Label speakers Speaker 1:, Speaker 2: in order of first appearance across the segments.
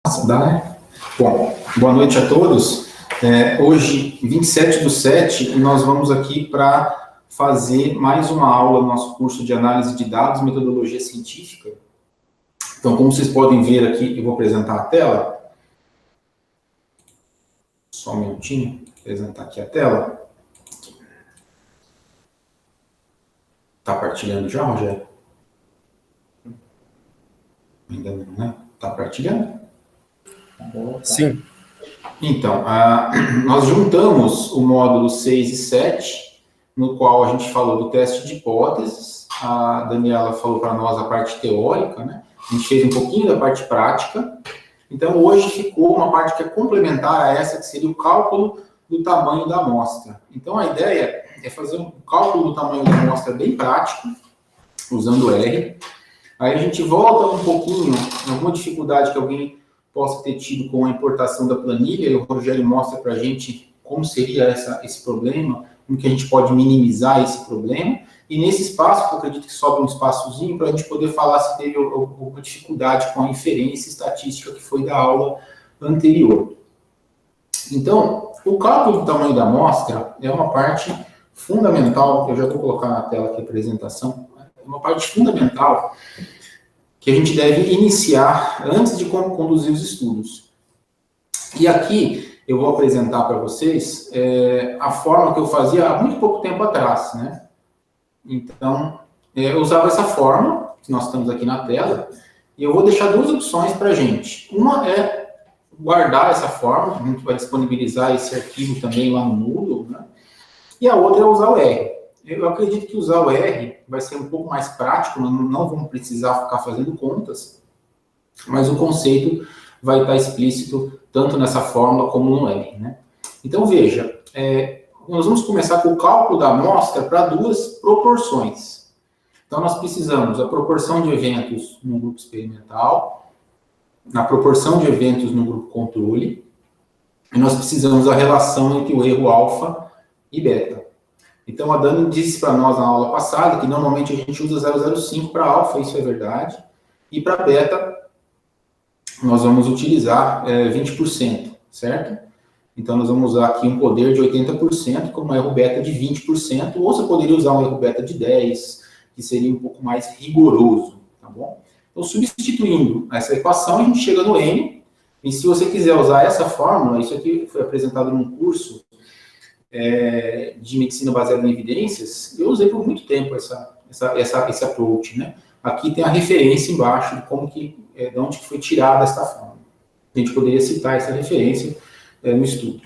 Speaker 1: Dá, né? Bom, boa noite a todos. Hoje, 27/7, nós vamos aqui para fazer mais uma aula do nosso curso de análise de dados e metodologia científica. Então, como vocês podem ver aqui, eu vou apresentar a tela. Só um minutinho, vou apresentar aqui a tela. Está partilhando já, Rogério? Ainda não, né? Está partilhando?
Speaker 2: Sim.
Speaker 1: Então, nós juntamos o módulo 6 e 7, no qual a gente falou do teste de hipóteses. A Daniela falou para nós a parte teórica, né? A gente fez um pouquinho da parte prática. Então, hoje ficou uma parte que é complementar a essa, que seria o cálculo do tamanho da amostra. Então, a ideia é fazer um cálculo do tamanho da amostra bem prático, usando R. Aí a gente volta um pouquinho, alguma dificuldade que alguém possa ter tido com a importação da planilha, e o Rogério mostra para a gente como seria esse problema, como que a gente pode minimizar esse problema, e nesse espaço, que eu acredito que sobra um espaçozinho, para a gente poder falar se teve alguma dificuldade com a inferência estatística que foi da aula anterior. Então, o cálculo do tamanho da amostra é uma parte fundamental, eu já vou colocar na tela aqui a apresentação, é uma parte fundamental que a gente deve iniciar antes de conduzir os estudos. E aqui eu vou apresentar para vocês a forma que eu fazia há muito pouco tempo atrás, né? Então, eu usava essa forma, que nós estamos aqui na tela, e eu vou deixar duas opções para a gente. Uma é guardar essa forma, a gente vai disponibilizar esse arquivo também lá no Moodle, né? E a outra é usar o R. Eu acredito que usar o R vai ser um pouco mais prático, não vamos precisar ficar fazendo contas, mas o conceito vai estar explícito tanto nessa fórmula como no R, né? Então, veja, nós vamos começar com o cálculo da amostra para duas proporções. Então, nós precisamos da proporção de eventos no grupo experimental, na proporção de eventos no grupo controle, e nós precisamos da relação entre o erro alfa e beta. Então, a Dani disse para nós na aula passada que normalmente a gente usa 0,05 para alfa, isso é verdade, e para beta nós vamos utilizar 20%, certo? Então, nós vamos usar aqui um poder de 80% com um erro beta de 20%, ou você poderia usar um erro beta de 10%, que seria um pouco mais rigoroso, tá bom? Então, substituindo essa equação, a gente chega no N, e se você quiser usar essa fórmula, isso aqui foi apresentado num curso de medicina baseada em evidências, eu usei por muito tempo esse approach, né? Aqui tem a referência embaixo de como que, de onde foi tirada esta fórmula. A gente poderia citar essa referência no estudo.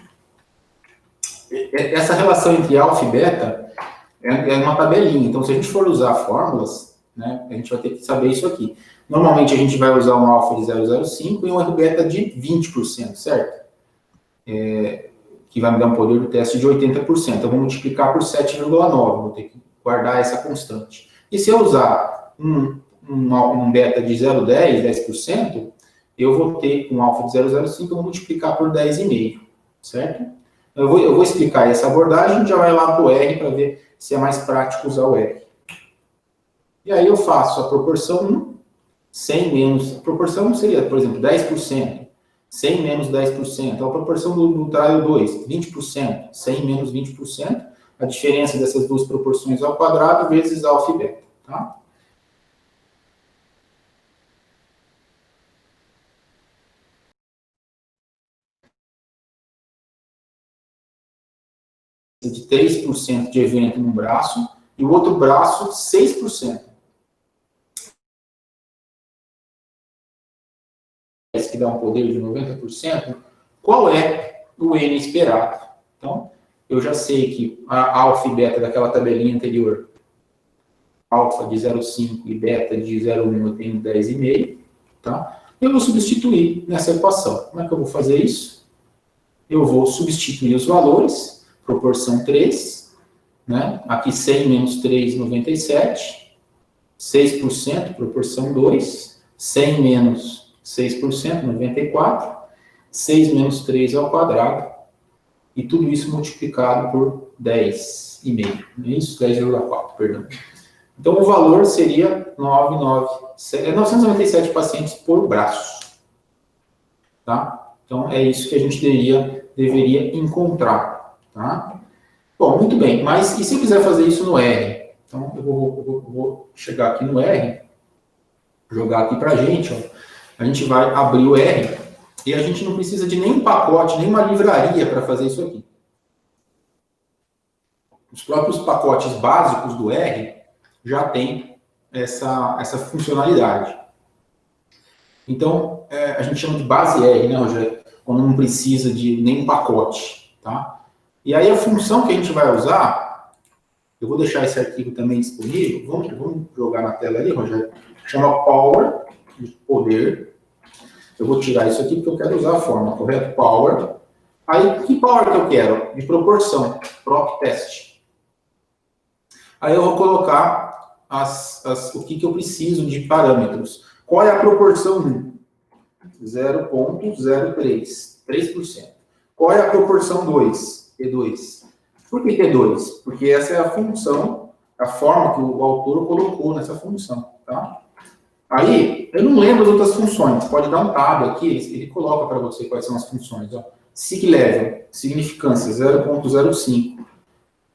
Speaker 1: Essa relação entre alfa e beta é uma tabelinha, então se a gente for usar fórmulas, né, a gente vai ter que saber isso aqui. Normalmente a gente vai usar um alfa de 0,05 e um erro beta de 20%, certo? Que vai me dar um poder do teste de 80%. Eu vou multiplicar por 7,9, vou ter que guardar essa constante. E se eu usar um beta de 0,10, 10%, eu vou ter um alfa de 0,05, eu vou multiplicar por 10,5, certo? Eu vou explicar essa abordagem, a gente já vai lá para o R para ver se é mais prático usar o R. E aí eu faço a proporção 1, 100 menos, a proporção seria, por exemplo, 10%. 100 menos 10%, então a proporção do trial 2, 20%, 100 menos 20%, a diferença dessas duas proporções ao quadrado vezes alfa e beta, tá? De 3% de evento num braço, e o outro braço, 6%. Que dá um poder de 90%, qual é o N esperado? Então, eu já sei que a alfa e beta daquela tabelinha anterior, alfa de 0,5 e beta de 0,1 eu tenho 10,5, tá? Eu vou substituir nessa equação. Como é que eu vou fazer isso? Eu vou substituir os valores, proporção 3, né? Aqui 100 menos 3, 97, 6%, proporção 2, 100 menos 6%, 94, 6 menos 3 ao quadrado, e tudo isso multiplicado por 10,5, isso, 10,4, perdão. Então, o valor seria 997 pacientes por braço. tá? Então, é isso que a gente deveria encontrar, tá? Bom, muito bem, mas e se eu quiser fazer isso no R? Então, eu vou chegar aqui no R, jogar aqui para a gente, ó. A gente vai abrir o R e a gente não precisa de nenhum pacote, nenhuma livraria para fazer isso aqui. Os próprios pacotes básicos do R já tem essa funcionalidade. Então, a gente chama de base R, né, Rogério? Quando não precisa de nenhum pacote, tá? E aí a função que a gente vai usar, eu vou deixar esse arquivo também disponível, vamos jogar na tela ali, Rogério, chama power, de poder. Eu vou tirar isso aqui porque eu quero usar a forma, correto? Power. Aí, que power que eu quero? De proporção, prop test. Aí eu vou colocar o que eu preciso de parâmetros. Qual é a proporção 1? 0,03, 3%. Qual é a proporção 2? T2. Por que T2? Porque essa é a função, a forma que o autor colocou nessa função, tá? Aí, eu não lembro as outras funções. Pode dar um tab aqui, ele coloca para você quais são as funções. Ó. Sig level, significância, 0,05.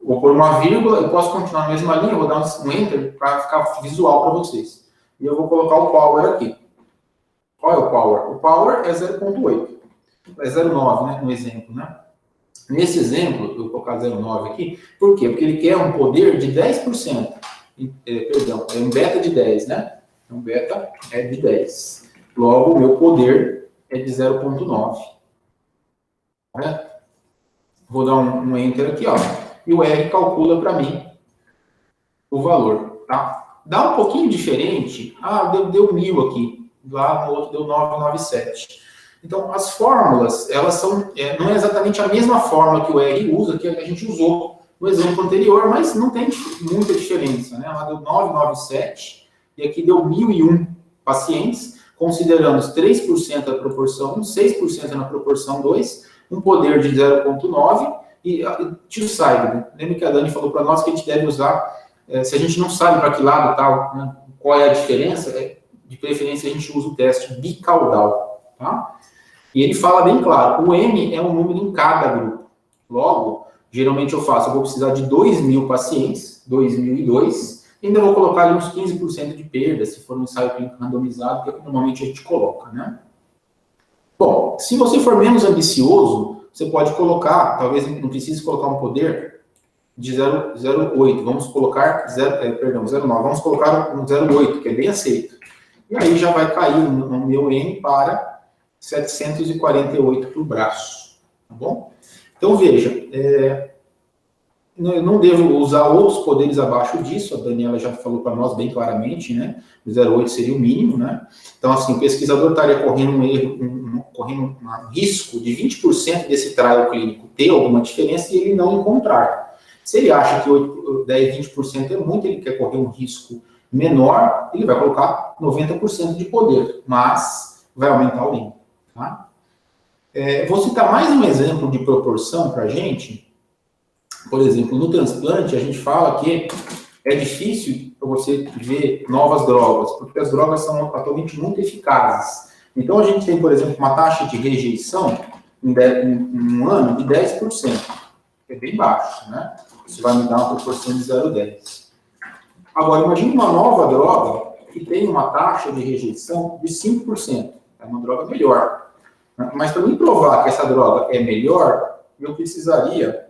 Speaker 1: Vou pôr uma vírgula, eu posso continuar na mesma linha, vou dar um enter para ficar visual para vocês. E eu vou colocar o power aqui. Qual é o power? O power é 0,8. É 0,9, né, no exemplo, né? Nesse exemplo, eu vou colocar 0,9 aqui, por quê? Porque ele quer um poder de 10%. Perdão, é um beta de 10, né? Então, beta é de 10. Logo, o meu poder é de 0,9. Correto? Vou dar um enter aqui, ó. E o R calcula para mim o valor, tá? Dá um pouquinho diferente. Ah, deu 1000 aqui. Lá no outro deu 997. Então, as fórmulas, elas são... não é exatamente a mesma fórmula que o R usa, que a gente usou no exemplo anterior, mas não tem muita diferença, né? Lá deu 997 e aqui deu 1001 pacientes, considerando os 3% da proporção 1, 6% na proporção 2, um poder de 0,9 e tio saiba, lembra que a Dani falou para nós que a gente deve usar, se a gente não sabe para que lado tá, né, qual é a diferença, de preferência a gente usa o teste bicaudal, tá? E ele fala bem claro, o M é um número em cada grupo. Logo, geralmente eu vou precisar de 2.000 pacientes, 2.002, e ainda vou colocar ali uns 15% de perda, se for um ensaio clínico randomizado, que normalmente a gente coloca, né? Bom, se você for menos ambicioso, você pode colocar, talvez não precise colocar um poder de 0,08, vamos colocar 0,9, vamos colocar um 0,8, que é bem aceito. E aí já vai cair o meu N para 748 por braço, tá bom? Então, veja, eu não devo usar outros poderes abaixo disso, a Daniela já falou para nós bem claramente, né? O 0,8 seria o mínimo, né? Então, assim, o pesquisador estaria correndo correndo um risco de 20% desse trial clínico ter alguma diferença e ele não encontrar. Se ele acha que 10, 20% é muito, ele quer correr um risco menor, ele vai colocar 90% de poder, mas vai aumentar o N, tá? Vou citar mais um exemplo de proporção para a gente. Por exemplo, no transplante, a gente fala que é difícil para você ver novas drogas, porque as drogas são atualmente muito eficazes. Então, a gente tem, por exemplo, uma taxa de rejeição em um ano de 10%. É bem baixo, né? Isso vai me dar uma proporção de 0,10. Agora, imagine uma nova droga que tem uma taxa de rejeição de 5%. É uma droga melhor. Mas para me provar que essa droga é melhor, eu precisaria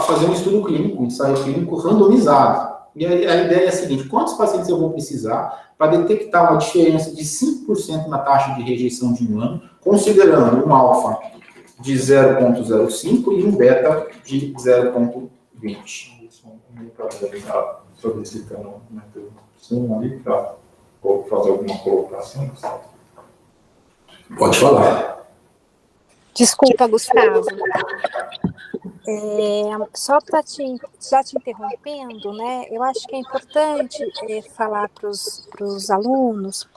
Speaker 1: fazer um estudo clínico, um ensaio clínico randomizado. E a ideia é a seguinte: quantos pacientes eu vou precisar para detectar uma diferença de 5% na taxa de rejeição de um ano, considerando um alfa de 0,05 e um beta de 0,20.
Speaker 2: Solicitando uma introdução ali para fazer alguma colocação.
Speaker 1: Pode falar.
Speaker 3: Desculpa, Gustavo. Só para já te interrompendo, né? Eu acho que é importante falar para os alunos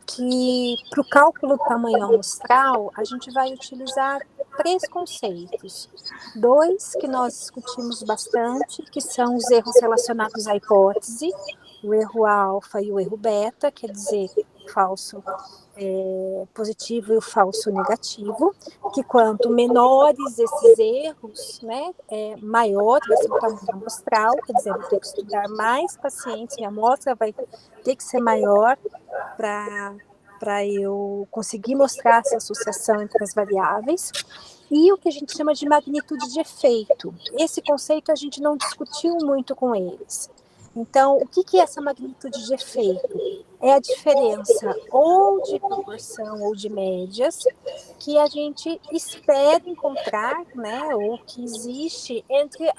Speaker 3: que para o cálculo do tamanho amostral a gente vai utilizar 3 conceitos. 2 que nós discutimos bastante, que são os erros relacionados à hipótese, o erro alfa e o erro beta, quer dizer, falso positivo e o falso negativo, que quanto menores esses erros, né, maior vai ser o tamanho amostral, quer dizer, eu vou ter que estudar mais pacientes, minha amostra vai ter que ser maior para eu conseguir mostrar essa associação entre as variáveis, e o que a gente chama de magnitude de efeito. Esse conceito a gente não discutiu muito com eles. Então, o que é essa magnitude de efeito? É a diferença ou de proporção ou de médias que a gente espera encontrar, né, ou que existe entre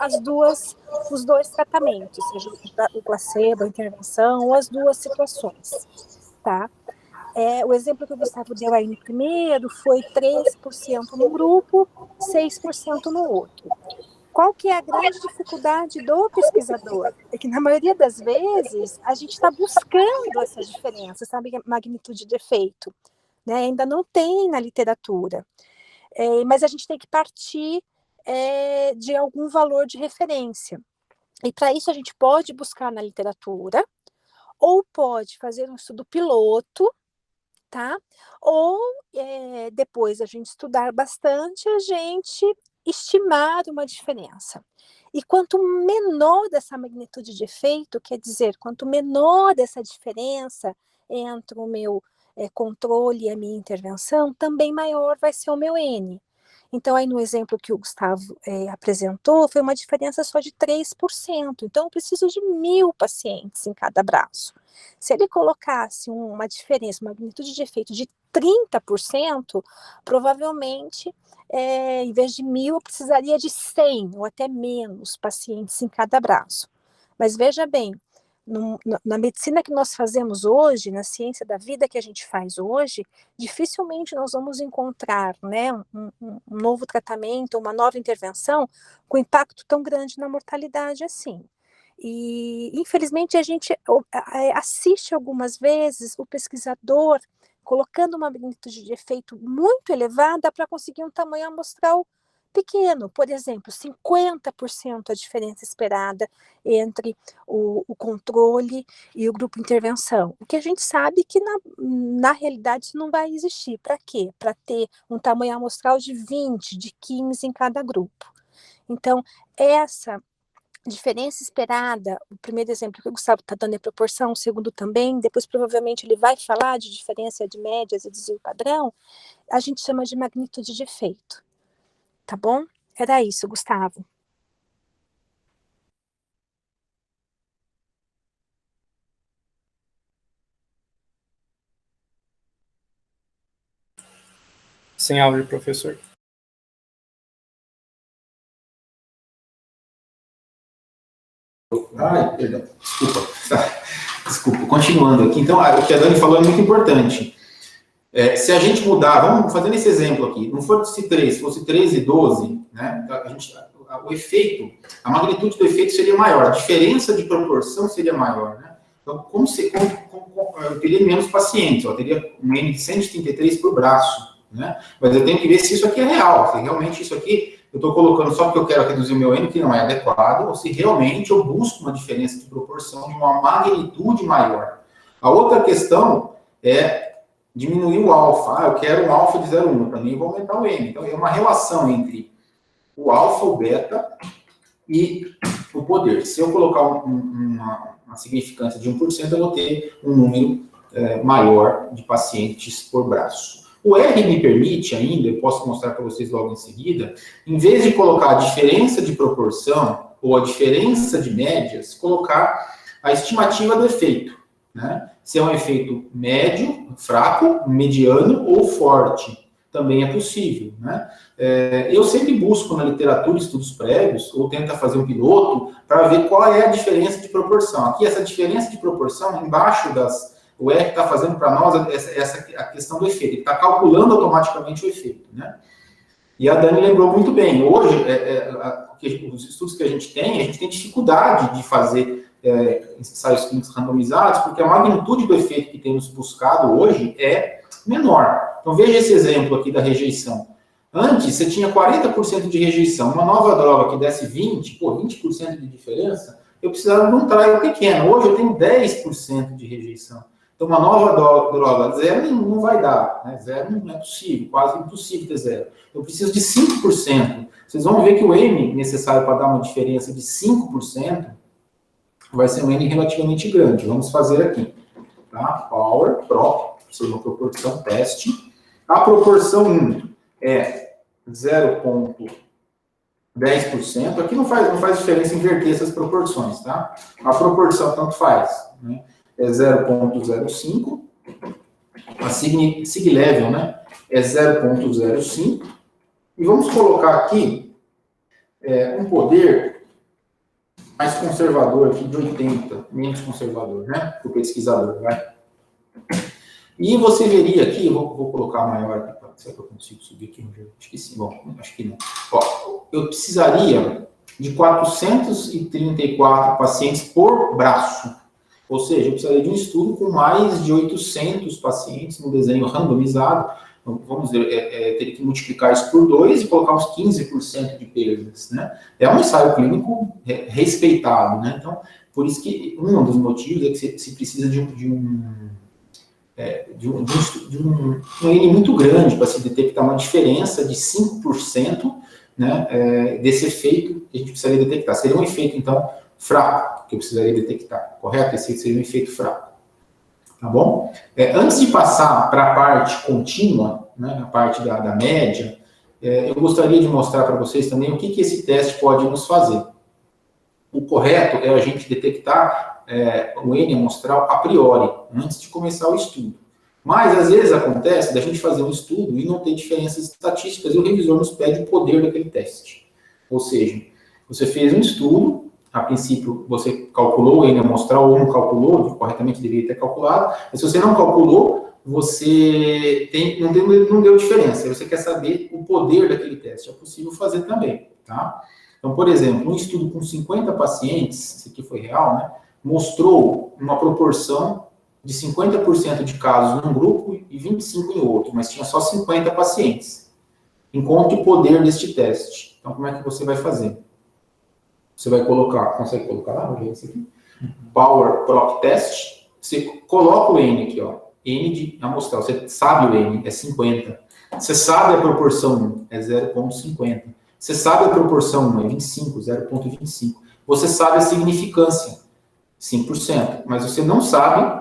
Speaker 3: os dois tratamentos, seja o placebo, a intervenção, ou as duas situações, tá? O exemplo que o Gustavo deu aí no primeiro foi 3% no grupo, 6% no outro. Qual que é a grande dificuldade do pesquisador? É que, na maioria das vezes, a gente está buscando essa diferença, sabe, magnitude de efeito, né? Ainda não tem na literatura, mas a gente tem que partir de algum valor de referência. E, para isso, a gente pode buscar na literatura, ou pode fazer um estudo piloto, tá? Ou, depois a gente estudar bastante, a gente estimar uma diferença. E quanto menor dessa magnitude de efeito, quer dizer, quanto menor essa diferença entre o meu controle e a minha intervenção, também maior vai ser o meu N. Então, aí no exemplo que o Gustavo apresentou, foi uma diferença só de 3%. Então, eu preciso de 1.000 pacientes em cada braço. Se ele colocasse uma diferença, uma magnitude de efeito de 30%, provavelmente, em vez de 1.000, eu precisaria de 100 ou até menos pacientes em cada braço. Mas veja bem, na medicina que nós fazemos hoje, na ciência da vida que a gente faz hoje, dificilmente nós vamos encontrar, né, um novo tratamento, uma nova intervenção com impacto tão grande na mortalidade assim. E, infelizmente, a gente assiste algumas vezes o pesquisador colocando uma magnitude de efeito muito elevada para conseguir um tamanho amostral pequeno. Por exemplo, 50% a diferença esperada entre o controle e o grupo intervenção. O que a gente sabe que, na realidade, isso não vai existir. Para quê? Para ter um tamanho amostral de 20, de 15 em cada grupo. Então, essa diferença esperada, o primeiro exemplo que o Gustavo está dando é proporção, o segundo também, depois provavelmente ele vai falar de diferença de médias e desvio padrão, a gente chama de magnitude de efeito, tá bom? Era isso, Gustavo.
Speaker 4: Sem áudio, professor.
Speaker 1: Ai, perdão, desculpa, continuando aqui. Então, o que a Dani falou é muito importante. Se a gente mudar, vamos fazendo esse exemplo aqui, não fosse 3, fosse 13 e 12, né, o efeito, a magnitude do efeito seria maior, a diferença de proporção seria maior, né? Então, eu teria menos pacientes, eu teria um N de 133 por braço, né? Mas eu tenho que ver se isso aqui é real, se realmente isso aqui eu estou colocando só porque eu quero reduzir o meu N, que não é adequado, ou se realmente eu busco uma diferença de proporção de uma magnitude maior. A outra questão é diminuir o alfa. Eu quero um alfa de 0,1, para mim eu vou aumentar o N. Então, é uma relação entre o alfa, o beta e o poder. Se eu colocar uma significância de 1%, eu vou ter um número maior de pacientes por braço. O R me permite ainda, eu posso mostrar para vocês logo em seguida, em vez de colocar a diferença de proporção ou a diferença de médias, colocar a estimativa do efeito, né? Se é um efeito médio, fraco, mediano ou forte, também é possível, né? Eu sempre busco na literatura estudos prévios, ou tento fazer um piloto, para ver qual é a diferença de proporção. Aqui, essa diferença de proporção, embaixo o R está fazendo para nós a questão do efeito, ele está calculando automaticamente o efeito, né? E a Dani lembrou muito bem, hoje, os estudos que a gente tem dificuldade de fazer ensaios clínicos randomizados, porque a magnitude do efeito que temos buscado hoje é menor. Então, veja esse exemplo aqui da rejeição. Antes, você tinha 40% de rejeição. Uma nova droga que desse 20% de diferença, eu precisava de um trial pequeno. Hoje, eu tenho 10% de rejeição. Então, uma nova droga, zero não vai dar, né? Zero não é possível, quase impossível ter zero. Eu preciso de 5%. Vocês vão ver que o N necessário para dar uma diferença de 5% vai ser um N relativamente grande. Vamos fazer aqui, tá? Power, prop, ser uma proporção teste. A proporção 1 é 0,10%. Aqui não faz diferença inverter essas proporções, tá? A proporção tanto faz, né? É 0,05. A sig level, né? É 0,05. E vamos colocar aqui um poder mais conservador aqui de 80, menos conservador, né? Para o pesquisador, vai. E você veria aqui, eu vou colocar maior aqui, será que eu consigo subir aqui? Acho que sim, bom, acho que não. Ó, eu precisaria de 434 pacientes por braço. Ou seja, eu precisaria de um estudo com mais de 800 pacientes no desenho randomizado. Vamos dizer, teria que multiplicar isso por 2 e colocar uns 15% de perdas, né? É um ensaio clínico respeitado, né? Então, por isso que um dos motivos é que se precisa de um N muito grande para se detectar uma diferença de 5%, né, desse efeito que a gente precisaria detectar. Seria um efeito, então, fraco, que eu precisaria detectar, correto? Esse seria um efeito fraco. Tá bom? Antes de passar para a parte contínua, né, a parte da média, eu gostaria de mostrar para vocês também o que esse teste pode nos fazer. O correto é a gente detectar o N amostral a priori, antes de começar o estudo. Mas, às vezes, acontece da gente fazer um estudo e não ter diferenças estatísticas e o revisor nos pede o poder daquele teste. Ou seja, você fez um estudo, a princípio você calculou o N amostral ou não calculou, corretamente deveria ter calculado, mas se você não calculou, você não deu diferença. Você quer saber o poder daquele teste. É possível fazer também, tá? Então, por exemplo, um estudo com 50 pacientes, esse aqui foi real, né? Mostrou uma proporção de 50% de casos num grupo e 25% em outro, mas tinha só 50 pacientes. Encontre o poder deste teste. Então, como é que você vai fazer? Você vai colocar, consegue colocar lá? Vou ver esse aqui. Power Prop Test. Você coloca o N aqui, ó. N de amostral. Você sabe o N, é 50. Você sabe a proporção 1, é 0,50. Você sabe a proporção 1, é 25, 0,25. Você sabe a significância, 5%. Mas você não sabe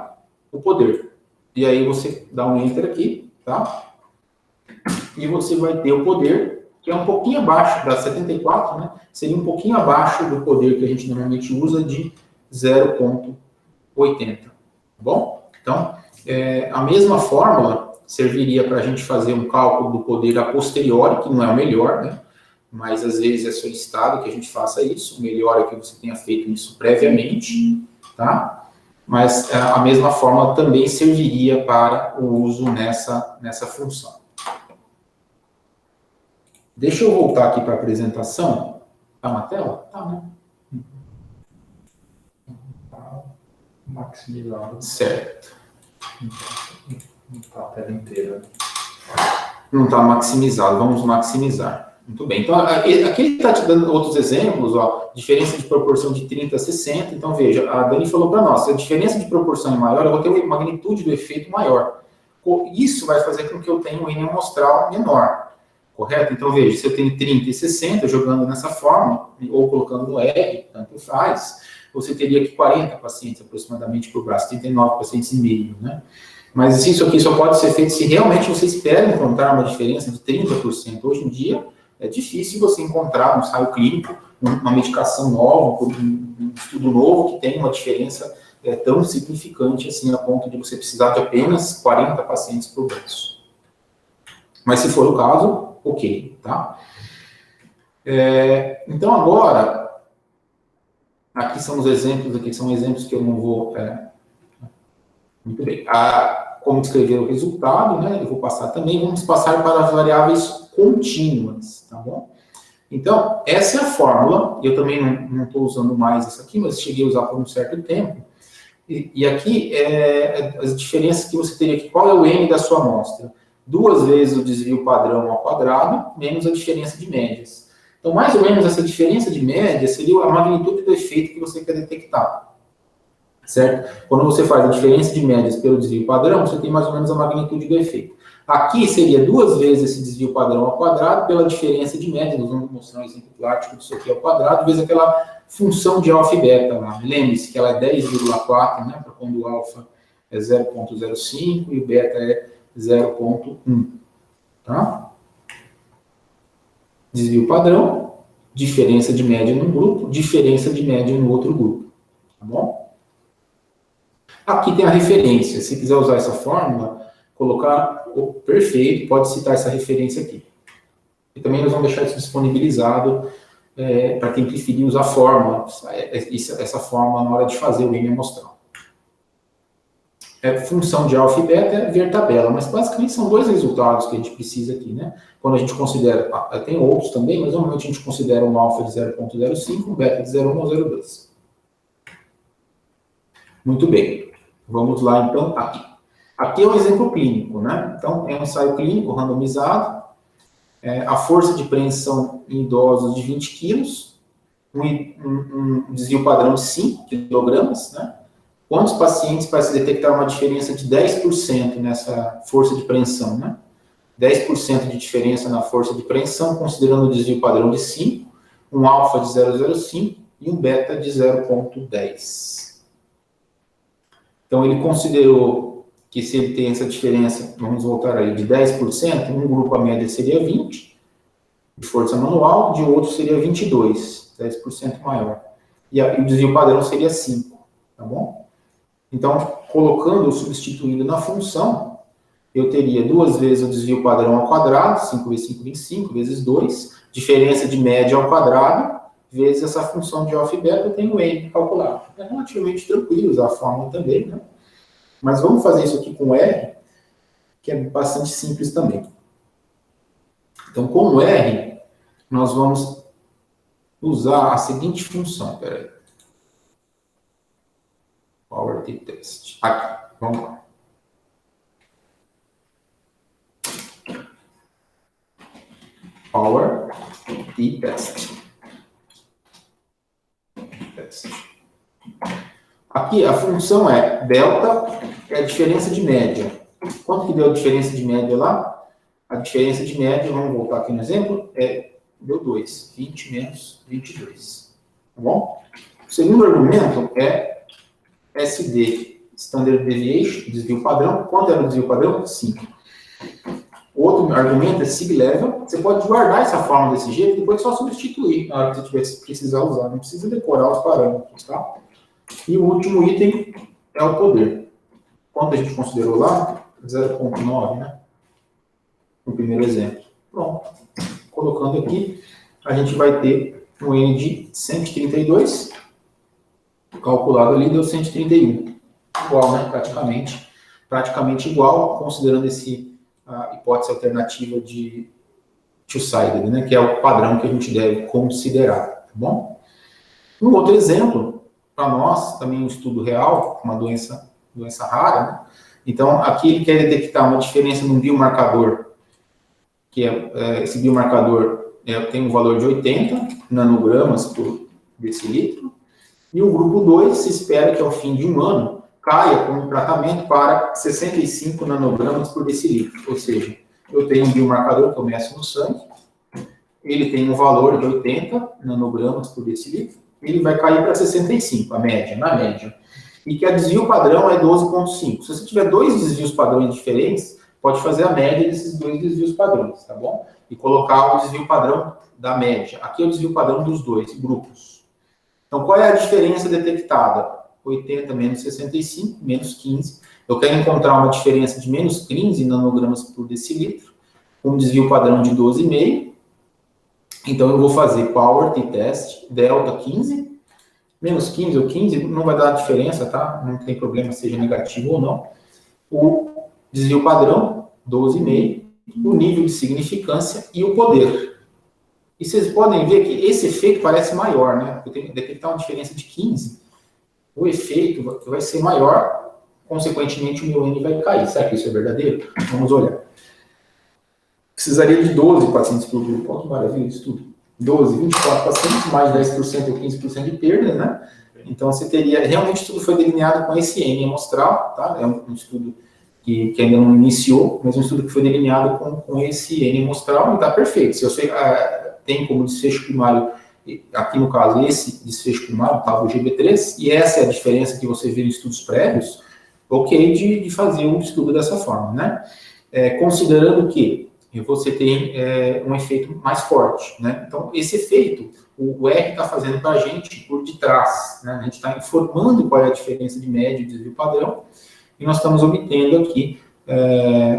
Speaker 1: o poder. E aí você dá um Enter aqui, tá? E você vai ter o poder, que é um pouquinho abaixo da 74, né? Seria um pouquinho abaixo do poder que a gente normalmente usa de 0,80. Tá bom? Então, a mesma fórmula serviria para a gente fazer um cálculo do poder a posteriori, que não é o melhor, né? Mas às vezes é solicitado que a gente faça isso. O melhor é que você tenha feito isso previamente, tá? Mas a mesma fórmula também serviria para o uso nessa função. Deixa eu voltar aqui para a apresentação. Tá na tela? Tá, né?
Speaker 2: Maximizado.
Speaker 1: Certo.
Speaker 2: Não tá a tela inteira.
Speaker 1: Não está maximizado. Vamos maximizar. Muito bem. Então, aqui ele está te dando outros exemplos, ó, diferença de proporção de 30 a 60. Então, veja, a Dani falou para nós, se a diferença de proporção é maior, eu vou ter uma magnitude do efeito maior. Isso vai fazer com que eu tenha um N amostral menor, correto? Então, veja, se eu tenho 30 e 60, jogando nessa forma, ou colocando no R, tanto faz, você teria aqui 40 pacientes aproximadamente por braço, 39 pacientes e meio, né? Mas isso aqui só pode ser feito se realmente você espera encontrar uma diferença de 30%. Hoje em dia, é difícil você encontrar um ensaio clínico, uma medicação nova, um estudo novo que tenha uma diferença tão significante assim, a ponto de você precisar de apenas 40 pacientes por braço. Mas se for o caso, ok, tá? Então agora, aqui são os exemplos, aqui são exemplos que eu não vou... muito bem. Como descrever o resultado, né? Eu vou passar também, vamos passar para as variáveis contínuas, tá bom? Então, essa é a fórmula, eu também não estou usando mais essa aqui, mas cheguei a usar por um certo tempo, e aqui as diferenças que você teria aqui, qual é o N da sua amostra? 2 vezes o desvio padrão ao quadrado, menos a diferença de médias. Então, mais ou menos essa diferença de média seria a magnitude do efeito que você quer detectar. certo? Quando você faz a diferença de médias pelo desvio padrão, você tem mais ou menos a magnitude do efeito. Aqui seria 2 vezes esse desvio padrão ao quadrado pela diferença de médias, nós vamos mostrar um exemplo prático disso aqui ao quadrado, vezes aquela função de alfa e beta lá. Lembre-se que ela é 10,4, né, para quando o alfa é 0,05 e o beta é 0,1, tá? Desvio padrão, diferença de média num grupo, diferença de média no outro grupo, tá bom? Aqui tem a referência, se quiser usar essa fórmula, colocar o perfeito, pode citar essa referência aqui. E também nós vamos deixar isso disponibilizado para quem preferir usar fórmula, essa fórmula na hora de fazer o N amostral. Função de alfa e beta é ver tabela, mas basicamente são 2 resultados que a gente precisa aqui, né? Quando a gente considera, tem outros também, mas normalmente a gente considera um alfa de 0,05, um beta de 0,1 ou 0,2. Muito bem, vamos lá então, aqui. Aqui é um exemplo clínico, né? Então, é um ensaio clínico randomizado, a força de preensão em idosos de 20 quilos, um desvio padrão de 5 quilogramas, né? Quantos pacientes para se detectar uma diferença de 10% nessa força de preensão, né? 10% de diferença na força de preensão, considerando o desvio padrão de 5, um alfa de 0,05 e um beta de 0,10. Então, ele considerou que se ele tem essa diferença, vamos voltar aí, de 10%, um grupo a média seria 20, de força manual, de outro seria 22, 10% maior. E o desvio padrão seria 5, tá bom? Então, colocando, substituindo na função, eu teria 2 vezes o desvio padrão ao quadrado, 5 vezes 5, 25, vezes 2, diferença de média ao quadrado, vezes essa função de alfa e beta, eu tenho N calculado. É relativamente tranquilo usar a fórmula também, né? Mas vamos fazer isso aqui com R, que é bastante simples também. Então, com o R, nós vamos usar a seguinte função. Peraí. Power t-test. Aqui, vamos lá. Power t-test. Aqui a função é delta, é a diferença de média. Quanto que deu a diferença de média lá? A diferença de média, vamos voltar aqui no exemplo, deu 2. 20 menos 22. Tá bom? O segundo argumento é SD, Standard Deviation, desvio padrão. Quanto era o desvio padrão? 5. O outro argumento é sig level. Você pode guardar essa forma desse jeito e depois só substituir na hora que você tiver precisar usar. Não precisa decorar os parâmetros, tá? E o último item é o poder. Quanto a gente considerou lá? 0,9, né? No primeiro exemplo. Pronto. Colocando aqui, a gente vai ter um N de 132. Calculado ali, deu 131. Igual, né? Praticamente igual, considerando a hipótese alternativa de two-sided, né? Que é o padrão que a gente deve considerar, tá bom? Um outro exemplo, para nós, também um estudo real, uma doença rara, né? Então, aqui ele quer detectar uma diferença num biomarcador, que esse biomarcador tem um valor de 80 nanogramas por decilitro, e o grupo 2 se espera que ao fim de um ano caia com o tratamento para 65 nanogramas por decilitro, ou seja, eu tenho um biomarcador que eu meço no sangue, ele tem um valor de 80 nanogramas por decilitro, ele vai cair para 65, na média. E que a desvio padrão é 12,5. Se você tiver 2 desvios padrões diferentes, pode fazer a média desses 2 desvios padrões, tá bom? E colocar o desvio padrão da média. Aqui é o desvio padrão dos 2 grupos. Então, qual é a diferença detectada? 80 menos 65, menos 15. Eu quero encontrar uma diferença de menos 15 nanogramas por decilitro, com um desvio padrão de 12,5. Então, eu vou fazer power t-test, delta 15, menos 15 ou 15, não vai dar diferença, tá? Não tem problema seja negativo ou não. O desvio padrão, 12,5, o nível de significância e o poder. E vocês podem ver que esse efeito parece maior, né? Eu tenho que detectar uma diferença de 15, o efeito vai ser maior, consequentemente o meu N vai cair. Será que isso é verdadeiro? Vamos olhar. Precisaria de 12 pacientes por grupo. Olha que maravilha isso tudo. 12, 24 pacientes, mais 10% ou 15% de perda, né? Então, você teria, realmente, tudo foi delineado com esse N amostral, tá? É um estudo que ainda não iniciou, mas um estudo que foi delineado com esse N amostral e está perfeito. Se você tem como desfecho primário, aqui no caso, esse desfecho primário, tá, o GB3, e essa é a diferença que você vê em estudos prévios, ok de fazer um estudo dessa forma, né? Considerando que você tem um efeito mais forte, né? Então, esse efeito, o R está fazendo para a gente por detrás, né? A gente está informando qual é a diferença de média e desvio padrão, e nós estamos obtendo aqui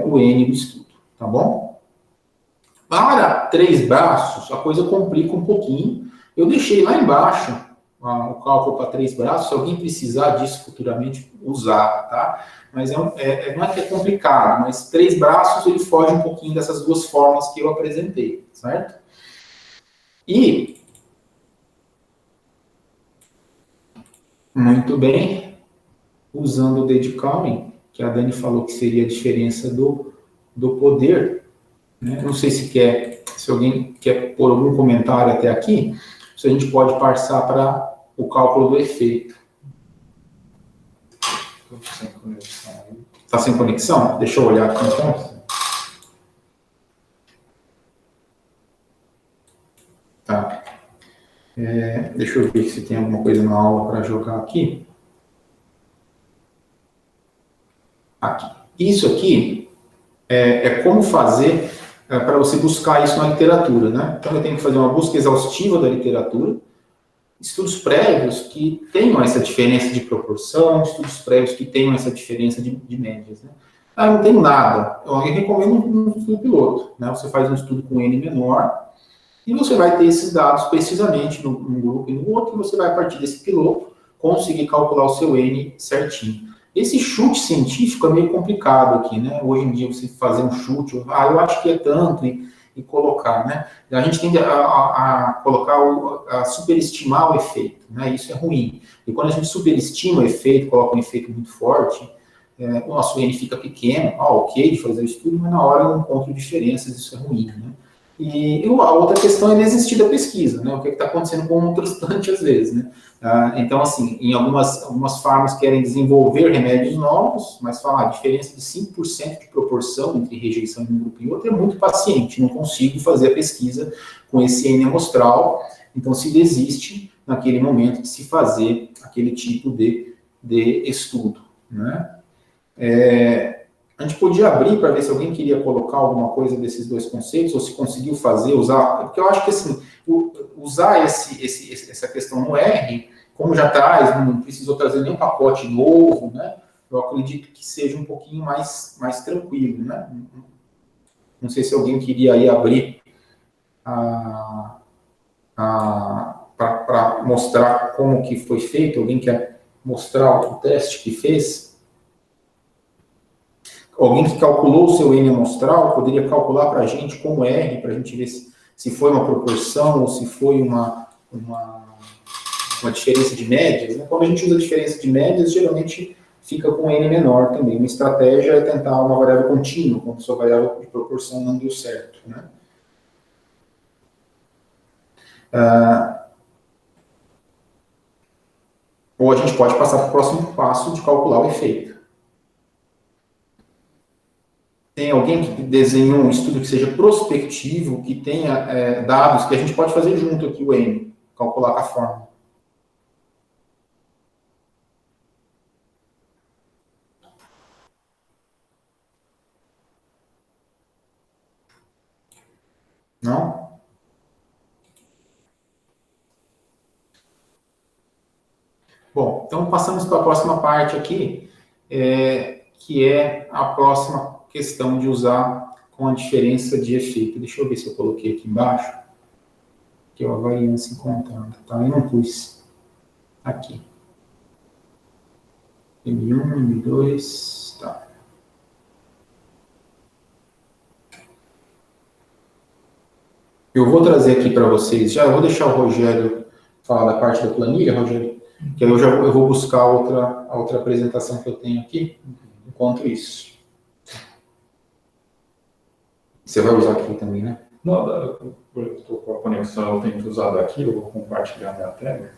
Speaker 1: o N do estudo, tá bom? Para 3 braços, a coisa complica um pouquinho. Eu deixei lá embaixo o cálculo para 3 braços, se alguém precisar disso futuramente, usar, tá? Mas não é que é complicado, mas 3 braços ele foge um pouquinho dessas duas formas que eu apresentei, certo? E, muito bem, usando o Dedicalme, que a Dani falou que seria a diferença do poder, né? Não sei se alguém quer pôr algum comentário até aqui, se a gente pode passar para o cálculo do efeito.
Speaker 2: Sem conexão aí.
Speaker 1: Está sem conexão? Deixa eu olhar aqui então. Tá. Deixa eu ver se tem alguma coisa na aula para jogar aqui. Aqui. Isso aqui é como fazer para você buscar isso na literatura, né? Então eu tenho que fazer uma busca exaustiva da literatura, estudos prévios que tenham essa diferença de proporção, estudos prévios que tenham essa diferença de médias, né? Eu não tenho nada. Eu recomendo um estudo piloto, né? Você faz um estudo com N menor e você vai ter esses dados precisamente num grupo e no outro, e você vai, a partir desse piloto, conseguir calcular o seu N certinho. Esse chute científico é meio complicado aqui, né? Hoje em dia, você fazer um chute, eu acho que é tanto, e colocar, né? A gente tende a colocar, a superestimar o efeito, né? Isso é ruim. E quando a gente superestima o efeito, coloca um efeito muito forte, o nosso N fica pequeno, ok de fazer o estudo, mas na hora eu não encontro diferenças, isso é ruim, né? E a outra questão é desistir da pesquisa, né? O que está acontecendo com o transplante às vezes, né? Então, assim, em algumas farmas querem desenvolver remédios novos, mas falar a diferença de 5% de proporção entre rejeição de um grupo e outro é muito paciente, não consigo fazer a pesquisa com esse N amostral, então se desiste naquele momento de se fazer aquele tipo de estudo, né? A gente podia abrir para ver se alguém queria colocar alguma coisa desses dois conceitos, ou se conseguiu fazer, usar, porque eu acho que assim, usar essa questão no R, como já traz, não precisou trazer nenhum pacote novo, né? Eu acredito que seja um pouquinho mais tranquilo, né? Não sei se alguém queria aí abrir para mostrar como que foi feito, alguém quer mostrar o teste que fez? Alguém que calculou o seu N amostral poderia calcular para a gente como R, para a gente ver se foi uma proporção ou se foi uma diferença de médias, né? Quando a gente usa diferença de médias, geralmente fica com N menor também. Uma estratégia é tentar uma variável contínua, quando sua variável de proporção não deu certo, né? Ou a gente pode passar para o próximo passo de calcular o efeito. Tem alguém que desenhou um estudo que seja prospectivo, que tenha dados, que a gente pode fazer junto aqui o N, calcular com a fórmula. Não? Bom, então passamos para a próxima parte aqui, que é a próxima questão de usar com a diferença de efeito. Deixa eu ver se eu coloquei aqui embaixo, que é a variância encontrada, tá? Eu não pus aqui. M1, M2, tá. Eu vou trazer aqui para vocês, já vou deixar o Rogério falar da parte da planilha, Rogério, que aí eu vou buscar a outra apresentação que eu tenho aqui, enquanto isso. Você vai usar aqui também, né?
Speaker 2: Não, eu estou com a conexão, eu tenho que usar daqui, eu vou compartilhar minha tela.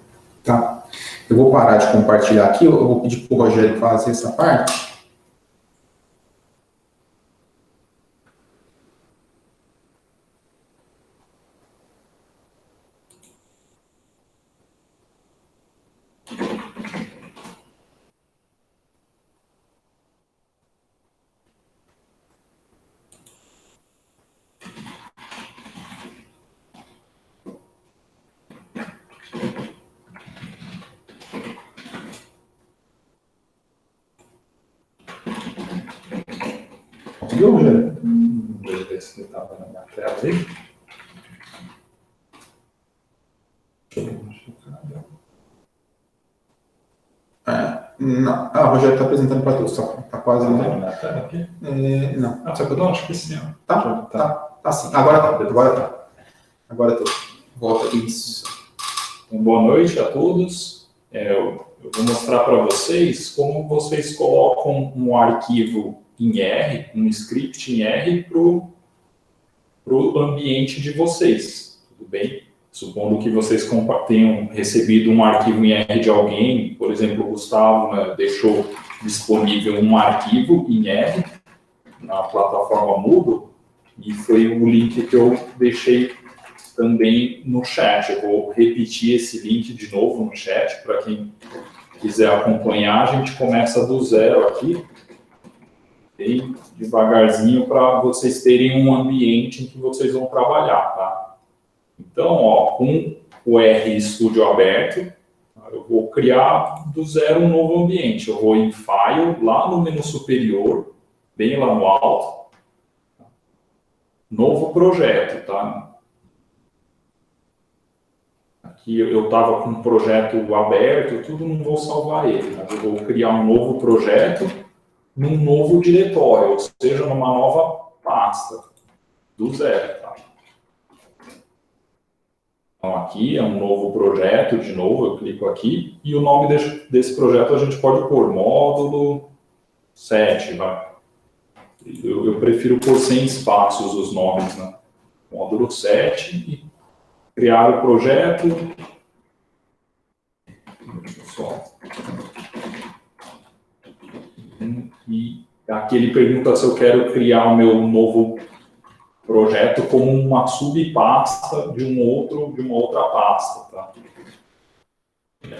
Speaker 1: Tá. Eu vou parar de compartilhar aqui, eu vou pedir para o Rogério fazer essa parte. Conseguiu, Rogério?
Speaker 2: Deixa eu ver se ele estava na minha tela aí.
Speaker 1: Não. Ah, o Rogério está apresentando para todos, tá quase,
Speaker 2: Tá na
Speaker 1: né?
Speaker 2: minha tela aqui?
Speaker 1: Não.
Speaker 2: Ah, só que eu não acho que sim, ó.
Speaker 1: Tá sim. Agora tá. Agora tô. Volta, isso.
Speaker 2: Então, boa noite a todos. Eu vou mostrar para vocês como vocês colocam um arquivo em R, um script em R para o ambiente de vocês, tudo bem? Supondo que vocês tenham recebido um arquivo em R de alguém, por exemplo, o Gustavo, né, deixou disponível um arquivo em R na plataforma Moodle, e foi o link que eu deixei também no chat. Eu vou repetir esse link de novo no chat para quem quiser acompanhar. A gente começa do zero aqui, bem devagarzinho, para vocês terem um ambiente em que vocês vão trabalhar, tá? Então, ó, com o RStudio aberto, eu vou criar do zero um novo ambiente. Eu vou em File, lá no menu superior, bem lá no alto, novo projeto, tá? Aqui eu estava com um projeto aberto, tudo, não vou salvar ele, mas eu vou criar um novo projeto num novo diretório, ou seja, numa nova pasta, do zero, tá? Então, aqui é um novo projeto, de novo, eu clico aqui, e o nome desse projeto a gente pode pôr módulo 7, vai. Eu prefiro pôr sem espaços os nomes, né? Módulo 7, e criar o projeto. Deixa eu só. E aqui ele pergunta se eu quero criar o meu novo projeto como uma subpasta de uma outra pasta, tá?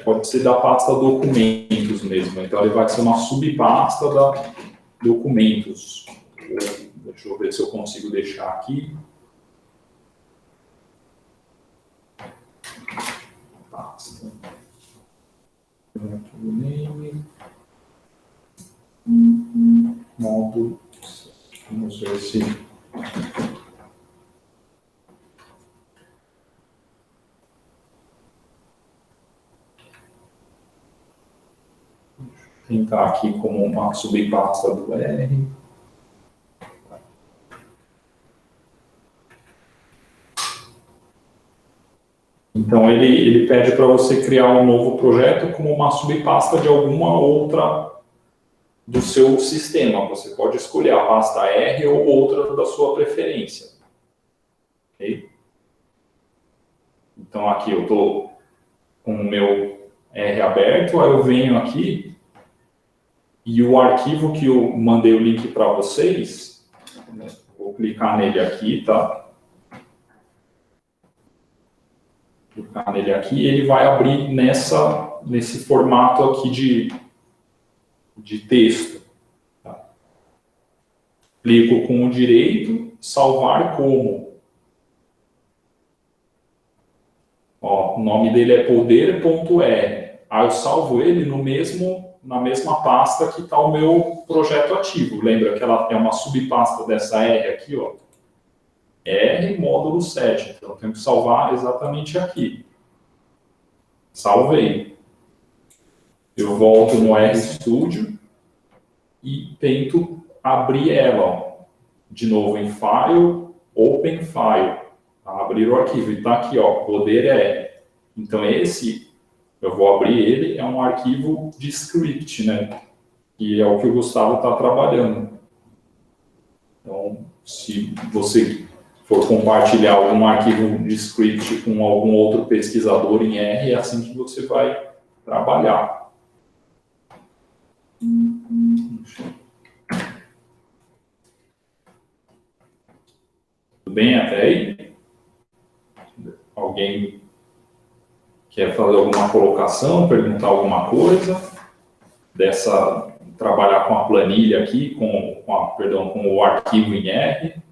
Speaker 2: Pode ser da pasta documentos mesmo, então ele vai ser uma subpasta da documentos. Deixa eu ver se eu consigo deixar aqui. Pasta. Name. Módulo. Vamos ver se... Tentar aqui como uma subpasta do R. Então, ele pede para você criar um novo projeto como uma subpasta de alguma outra do seu sistema. Você pode escolher a pasta R ou outra da sua preferência. Okay? Então, aqui eu estou com o meu R aberto, aí eu venho aqui e o arquivo que eu mandei o link para vocês, vou clicar nele aqui, tá? Clicar nele aqui, ele vai abrir nesse formato aqui de texto. Tá? Clico com o direito, salvar como. Ó, o nome dele é poder.r. Aí eu salvo ele na mesma pasta que está o meu projeto ativo. Lembra que ela é uma subpasta dessa R aqui, ó. R módulo 7. Então eu tenho que salvar exatamente aqui. Salvei. Eu volto no RStudio e tento abrir ela, ó. De novo em File, Open File. Abrir o arquivo. E está aqui, ó, poder R. Então esse, eu vou abrir ele, é um arquivo de script, né? Que é o que o Gustavo está trabalhando. Então, se você for compartilhar algum arquivo de script com algum outro pesquisador em R, é assim que você vai trabalhar. Tudo bem até aí? Alguém quer fazer alguma colocação, perguntar alguma coisa? Trabalhar com a planilha aqui, com o arquivo em R.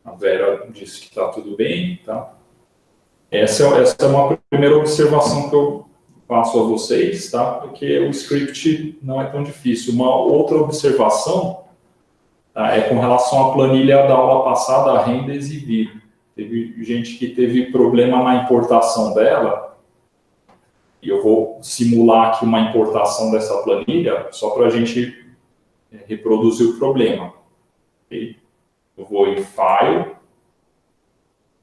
Speaker 2: A Vera disse que está tudo bem, tá? Essa é uma primeira observação que eu passo a vocês, tá? Porque o script não é tão difícil. Uma outra observação, tá, é com relação à planilha da aula passada, a renda exibir. Teve gente que teve problema na importação dela, e eu vou simular aqui uma importação dessa planilha, só para a gente reproduzir o problema. Okay? Eu vou em File,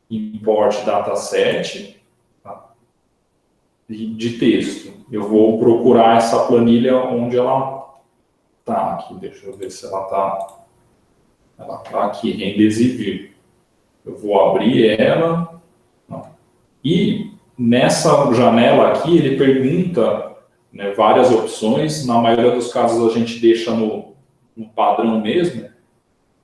Speaker 2: Import Dataset, tá? De texto. Eu vou procurar essa planilha onde ela está aqui. Deixa eu ver se ela está. Ela está aqui, renda exibir. Eu vou abrir ela. E nessa janela aqui, ele pergunta, né, várias opções. Na maioria dos casos, a gente deixa no padrão mesmo.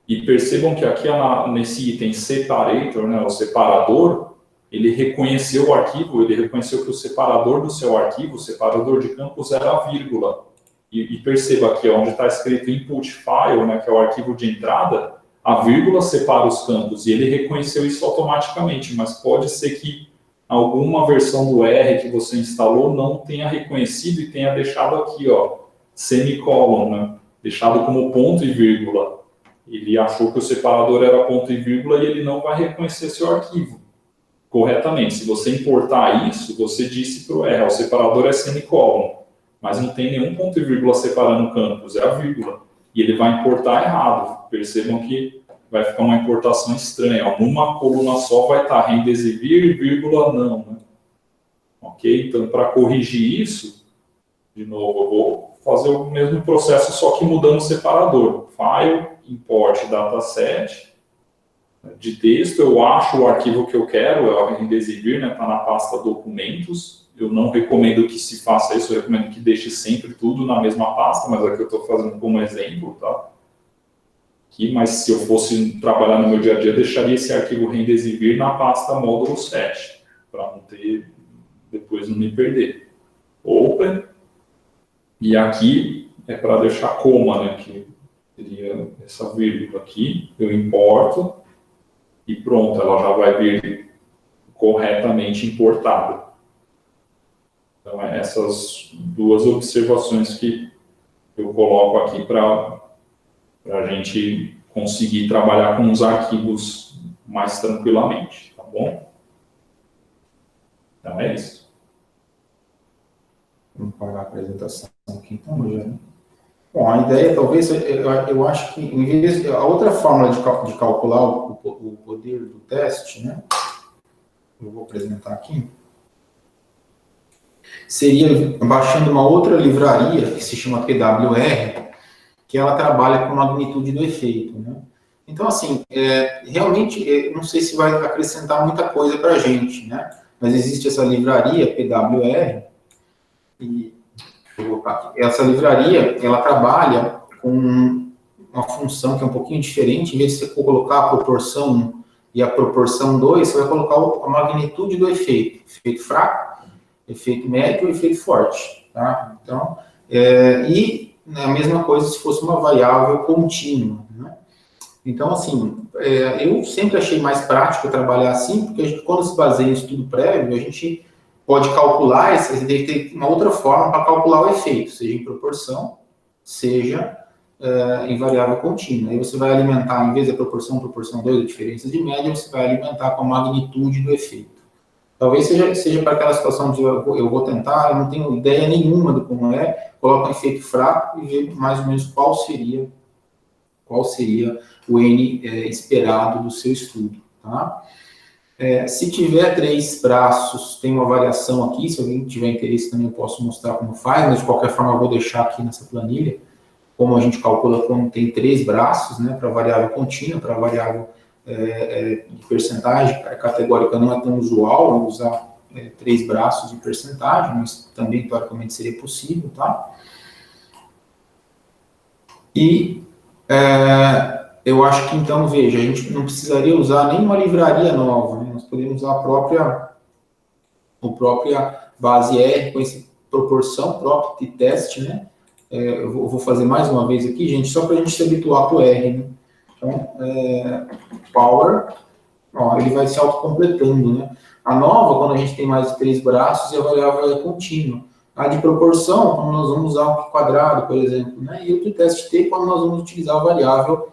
Speaker 2: E percebam que aqui nesse item separator, né, o separador, ele reconheceu o arquivo, ele reconheceu que o separador do seu arquivo, o separador de campos, era a vírgula. E perceba aqui, onde está escrito input file, né, que é o arquivo de entrada, a vírgula separa os campos, e ele reconheceu isso automaticamente, mas pode ser que alguma versão do R que você instalou não tenha reconhecido e tenha deixado aqui, ó, semicolon, né, deixado como ponto e vírgula. Ele achou que o separador era ponto e vírgula e ele não vai reconhecer seu arquivo corretamente. Se você importar isso, você disse para o R, o separador é semicolon, mas não tem nenhum ponto e vírgula separando campos, é a vírgula. E ele vai importar errado. Percebam que vai ficar uma importação estranha. Numa coluna só vai estar renda exibir e vírgula não. Né? Ok? Então, para corrigir isso, de novo, eu vou fazer o mesmo processo, só que mudando o separador. File, import dataset, de texto, eu acho o arquivo que eu quero, é a renda exibir, né? Está na pasta documentos. Eu não recomendo que se faça isso, eu recomendo que deixe sempre tudo na mesma pasta, mas aqui eu estou fazendo como exemplo, tá? Aqui, mas se eu fosse trabalhar no meu dia a dia, eu deixaria esse arquivo renda exibir na pasta módulo 7, para não ter, depois não me perder. Open, e aqui é para deixar coma, né? Que seria essa vírgula aqui, eu importo, e pronto, ela já vai vir corretamente importada. Então, essas duas observações que eu coloco aqui para a gente conseguir trabalhar com os arquivos mais tranquilamente, tá bom? Então, é isso.
Speaker 1: Vamos parar a apresentação aqui, então, já. Bom, a ideia, talvez, eu acho que, em vez, a outra forma de calcular o poder do teste, né? Eu vou apresentar aqui. Seria baixando uma outra livraria, que se chama PWR, que ela trabalha com magnitude do efeito, né? Então, assim, realmente, não sei se vai acrescentar muita coisa para a gente, né? Mas existe essa livraria, PWR, e eu vou colocar aqui. Essa livraria, ela trabalha com uma função que é um pouquinho diferente. Em vez de você colocar a proporção 1 e a proporção 2, você vai colocar a magnitude do efeito. Efeito fraco, efeito médio e efeito forte, tá? Então, e a mesma coisa se fosse uma variável contínua, né? Então, assim, eu sempre achei mais prático trabalhar assim, porque a gente, quando se baseia em estudo prévio, a gente pode calcular, você deve ter uma outra forma para calcular o efeito, seja em proporção, seja em variável contínua. Aí você vai alimentar, em vez da proporção 2, a diferença de média, você vai alimentar com a magnitude do efeito. Talvez seja para aquela situação de eu vou tentar, eu não tenho ideia nenhuma do como coloco um efeito fraco e vejo mais ou menos qual seria o N esperado do seu estudo, tá? Se tiver 3 braços, tem uma variação aqui, se alguém tiver interesse também eu posso mostrar como faz, mas de qualquer forma eu vou deixar aqui nessa planilha, como a gente calcula quando tem 3 braços, né, para variável contínua, para variável de percentagem categórica não é tão usual usar 3 braços de percentagem, mas também, teoricamente, seria possível, tá? E eu acho que, então, veja, a gente não precisaria usar nenhuma livraria nova, né? Nós poderíamos usar a própria base R com essa proporção própria de teste, né? Eu vou fazer mais uma vez aqui, gente, só para a gente se habituar com o R, né? Então, power, ó, ele vai se autocompletando, né? A nova, quando a gente tem mais de 3 braços, a variável é contínua. A de proporção, quando nós vamos usar um quadrado, por exemplo, né? E o de teste T, quando nós vamos utilizar a variável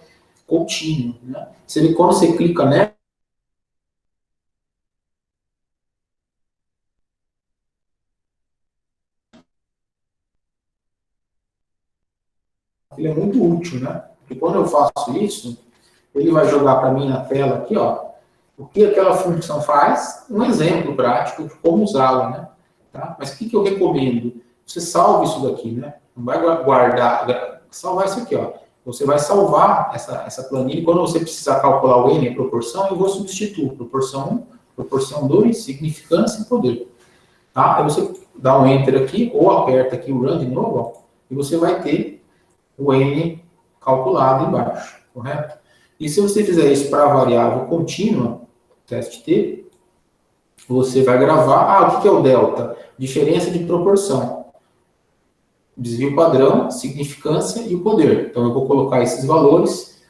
Speaker 1: contínua, né? Quando você clica nela, ele é muito útil, né? Porque quando eu faço isso, ele vai jogar para mim na tela aqui, ó, o que aquela função faz, um exemplo prático de como usá-la, né? Tá? Mas o que eu recomendo? Você salve isso daqui, né? Não vai guardar, salvar isso aqui, ó. Você vai salvar essa planilha, e quando você precisar calcular o N, a proporção, eu vou substituir proporção 1, proporção 2, significância e poder. Tá? Aí você dá um Enter aqui, ou aperta aqui o Run de novo, ó, e você vai ter o N calculado embaixo, correto? E se você fizer isso para a variável contínua, teste T, você vai gravar, o que é o delta? Diferença de proporção. Desvio padrão, significância e o poder. Então, eu vou colocar esses valores,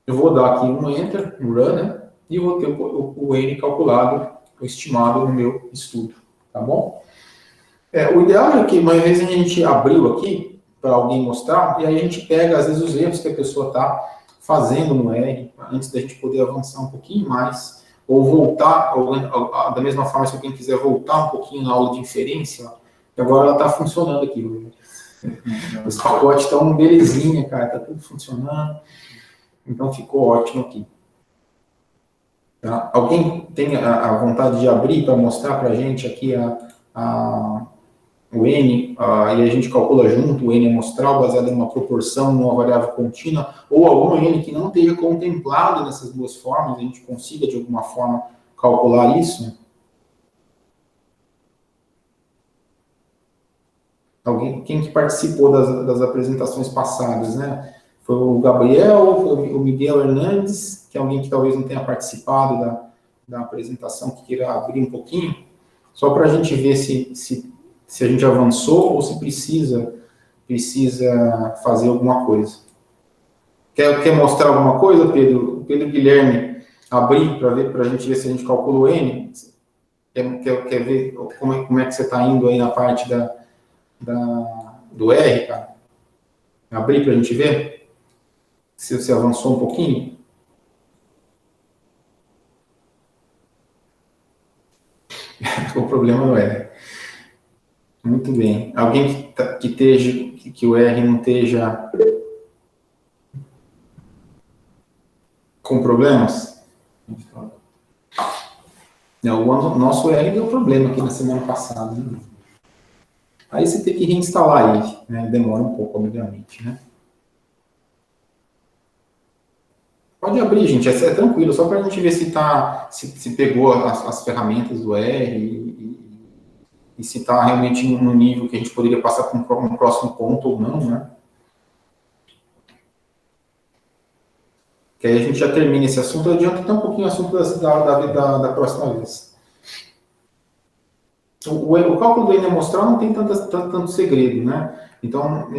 Speaker 1: eu vou dar aqui um Enter, um Run, né? E eu vou ter o N calculado, o estimado no meu estudo, tá bom? O ideal é que, uma vez a gente abriu aqui, para alguém mostrar, e aí a gente pega, às vezes, os erros que a pessoa está fazendo no R, antes da gente poder avançar um pouquinho mais, ou voltar, da mesma forma, se alguém quiser voltar um pouquinho na aula de inferência, ó, que agora ela está funcionando aqui. Os pacotes estão belezinha, cara, está tudo funcionando, então ficou ótimo aqui. Tá? Alguém tem a vontade de abrir para mostrar para a gente aqui o N, e a gente calcula junto o N amostral baseado em uma proporção, numa variável contínua, ou algum N que não esteja contemplado nessas duas formas, a gente consiga de alguma forma calcular isso? Quem que participou das apresentações passadas, né? Foi o Gabriel, foi o Miguel Hernandes, que é alguém que talvez não tenha participado da apresentação, que queira abrir um pouquinho, só para a gente ver se a gente avançou ou se precisa fazer alguma coisa. Quer mostrar alguma coisa, Pedro? O Pedro Guilherme abrir para a gente ver se a gente calcula o N? Quer ver como é que você está indo aí na parte do R, cara? Abrir para a gente ver se você avançou um pouquinho. O problema não é. Muito bem. Alguém que o R não esteja com problemas? Não, o nosso R deu problema aqui na semana passada. Né? Aí você tem que reinstalar ele, né? Demora um pouco, obviamente, né? Pode abrir, gente, é tranquilo, só para a gente ver se pegou as ferramentas do R e se está realmente no nível que a gente poderia passar para um próximo ponto ou não, né? Que aí a gente já termina esse assunto, adianta até um pouquinho o assunto da próxima vez. O cálculo do N amostral não tem tanto segredo, né? Então,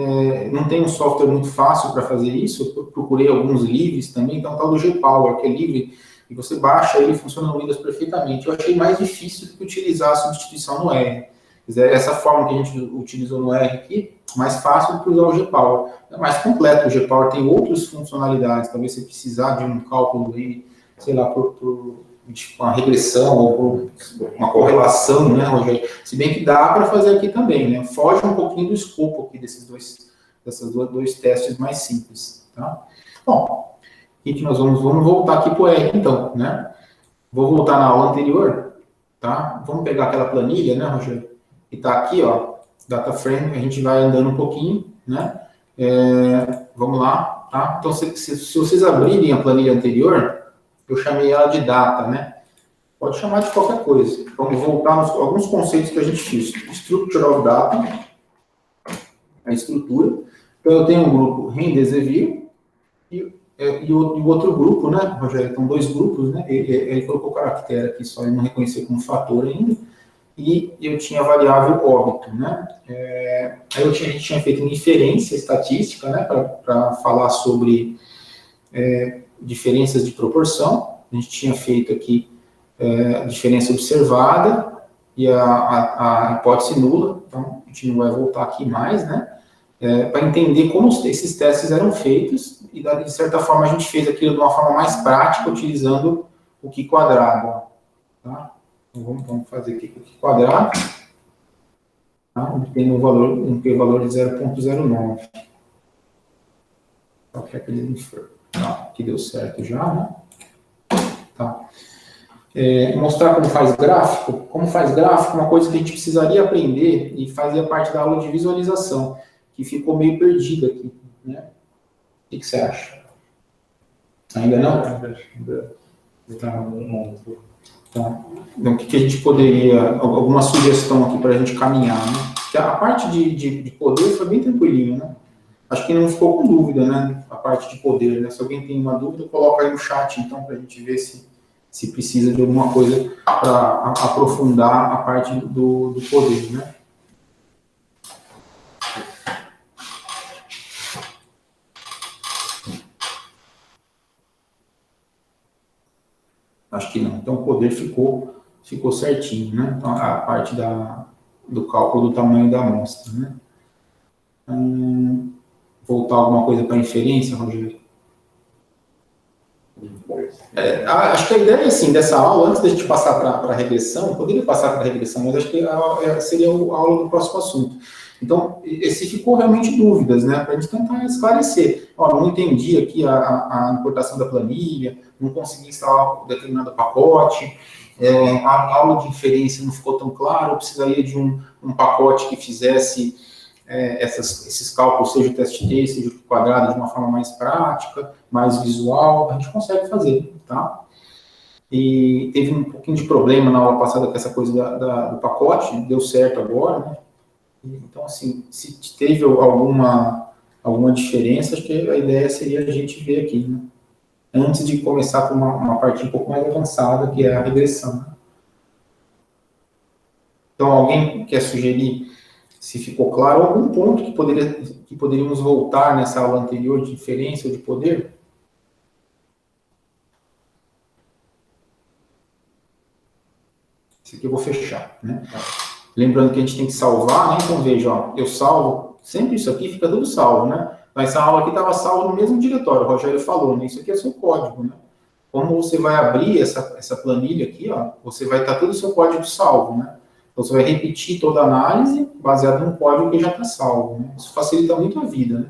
Speaker 1: não tem um software muito fácil para fazer isso, eu procurei alguns livres também, então tal do GPower, que é livre, e você baixa ele, funciona no Windows perfeitamente. Eu achei mais difícil do que utilizar a substituição no R. Essa forma que a gente utilizou no R aqui, mais fácil do que usar o GPower. É mais completo, o GPower tem outras funcionalidades, talvez você precisar de um cálculo do N, sei lá, por uma regressão ou uma correlação, né, Rogério? Se bem que dá para fazer aqui também, né? Foge um pouquinho do escopo aqui desses dois testes mais simples, tá? Bom, o que nós vamos voltar aqui para o R, então, né? Vou voltar na aula anterior, tá? Vamos pegar aquela planilha, né, Rogério? Que está aqui, ó, data frame, a gente vai andando um pouquinho, né? Vamos lá, tá? Então, se vocês abrirem a planilha anterior, eu chamei ela de data, né? Pode chamar de qualquer coisa. Vamos voltar nos alguns conceitos que a gente fez. Structure of data, a estrutura. Então, eu tenho um grupo Remdesivir e o outro grupo, né, Rogério? Então, dois grupos, né? Ele colocou o caractere aqui, só ele não reconheceu como fator ainda. E eu tinha a variável óbito, né? Aí a gente tinha feito uma inferência estatística, né, para falar sobre diferenças de proporção. A gente tinha feito aqui a diferença observada e a hipótese nula, então a gente não vai voltar aqui mais, né? Para entender como esses testes eram feitos e, de certa forma, a gente fez aquilo de uma forma mais prática, utilizando o Q quadrado, ó, tá? Então, vamos fazer aqui com o Q quadrado, tá? Tem um p-valor de 0,09. Qualquer que ele for. Tá, aqui deu certo já, né? Tá. Mostrar como faz gráfico. Como faz gráfico, uma coisa que a gente precisaria aprender e fazia parte da aula de visualização, que ficou meio perdida aqui, né? O que você acha? Ainda não? Tá. Tá. Então, o que a gente poderia... Alguma sugestão aqui para a gente caminhar, né? Porque a parte de poder foi bem tranquilinha, né? Acho que não ficou com dúvida, né? A parte de poder, né? Se alguém tem uma dúvida, coloca aí no chat, então, para a gente ver se precisa de alguma coisa para aprofundar a parte do poder, né? Acho que não. Então, o poder ficou certinho, né? Então, a parte do cálculo do tamanho da amostra, né? Voltar alguma coisa para inferência, Rogério? Acho que a ideia, assim, dessa aula, antes da gente passar para a regressão, poderia passar para a regressão, mas acho que seria a aula do próximo assunto. Então, se ficou realmente dúvidas, né, para a gente tentar esclarecer. Não entendi aqui a importação da planilha, não consegui instalar um determinado pacote, a aula de inferência não ficou tão clara, eu precisaria de um pacote que fizesse esses cálculos, seja o teste T, seja o quadrado, de uma forma mais prática, mais visual, a gente consegue fazer, tá? E teve um pouquinho de problema na aula passada com essa coisa do pacote, deu certo agora, né? Então, assim, se teve alguma diferença, acho que a ideia seria a gente ver aqui, né? Antes de começar com uma parte um pouco mais avançada, que é a regressão, né? Então, alguém quer sugerir, se ficou claro, algum ponto que poderíamos voltar nessa aula anterior de inferência ou de poder? Esse aqui eu vou fechar, né? Lembrando que a gente tem que salvar, né? Então, veja, ó, eu salvo, sempre isso aqui fica tudo salvo, né? Mas essa aula aqui estava salva no mesmo diretório, o Rogério falou, né? Isso aqui é seu código, né? Como você vai abrir essa planilha aqui, ó, você vai estar todo o seu código salvo, né? Então, você vai repetir toda a análise baseado no código que já está salvo, né? Isso facilita muito a vida, né?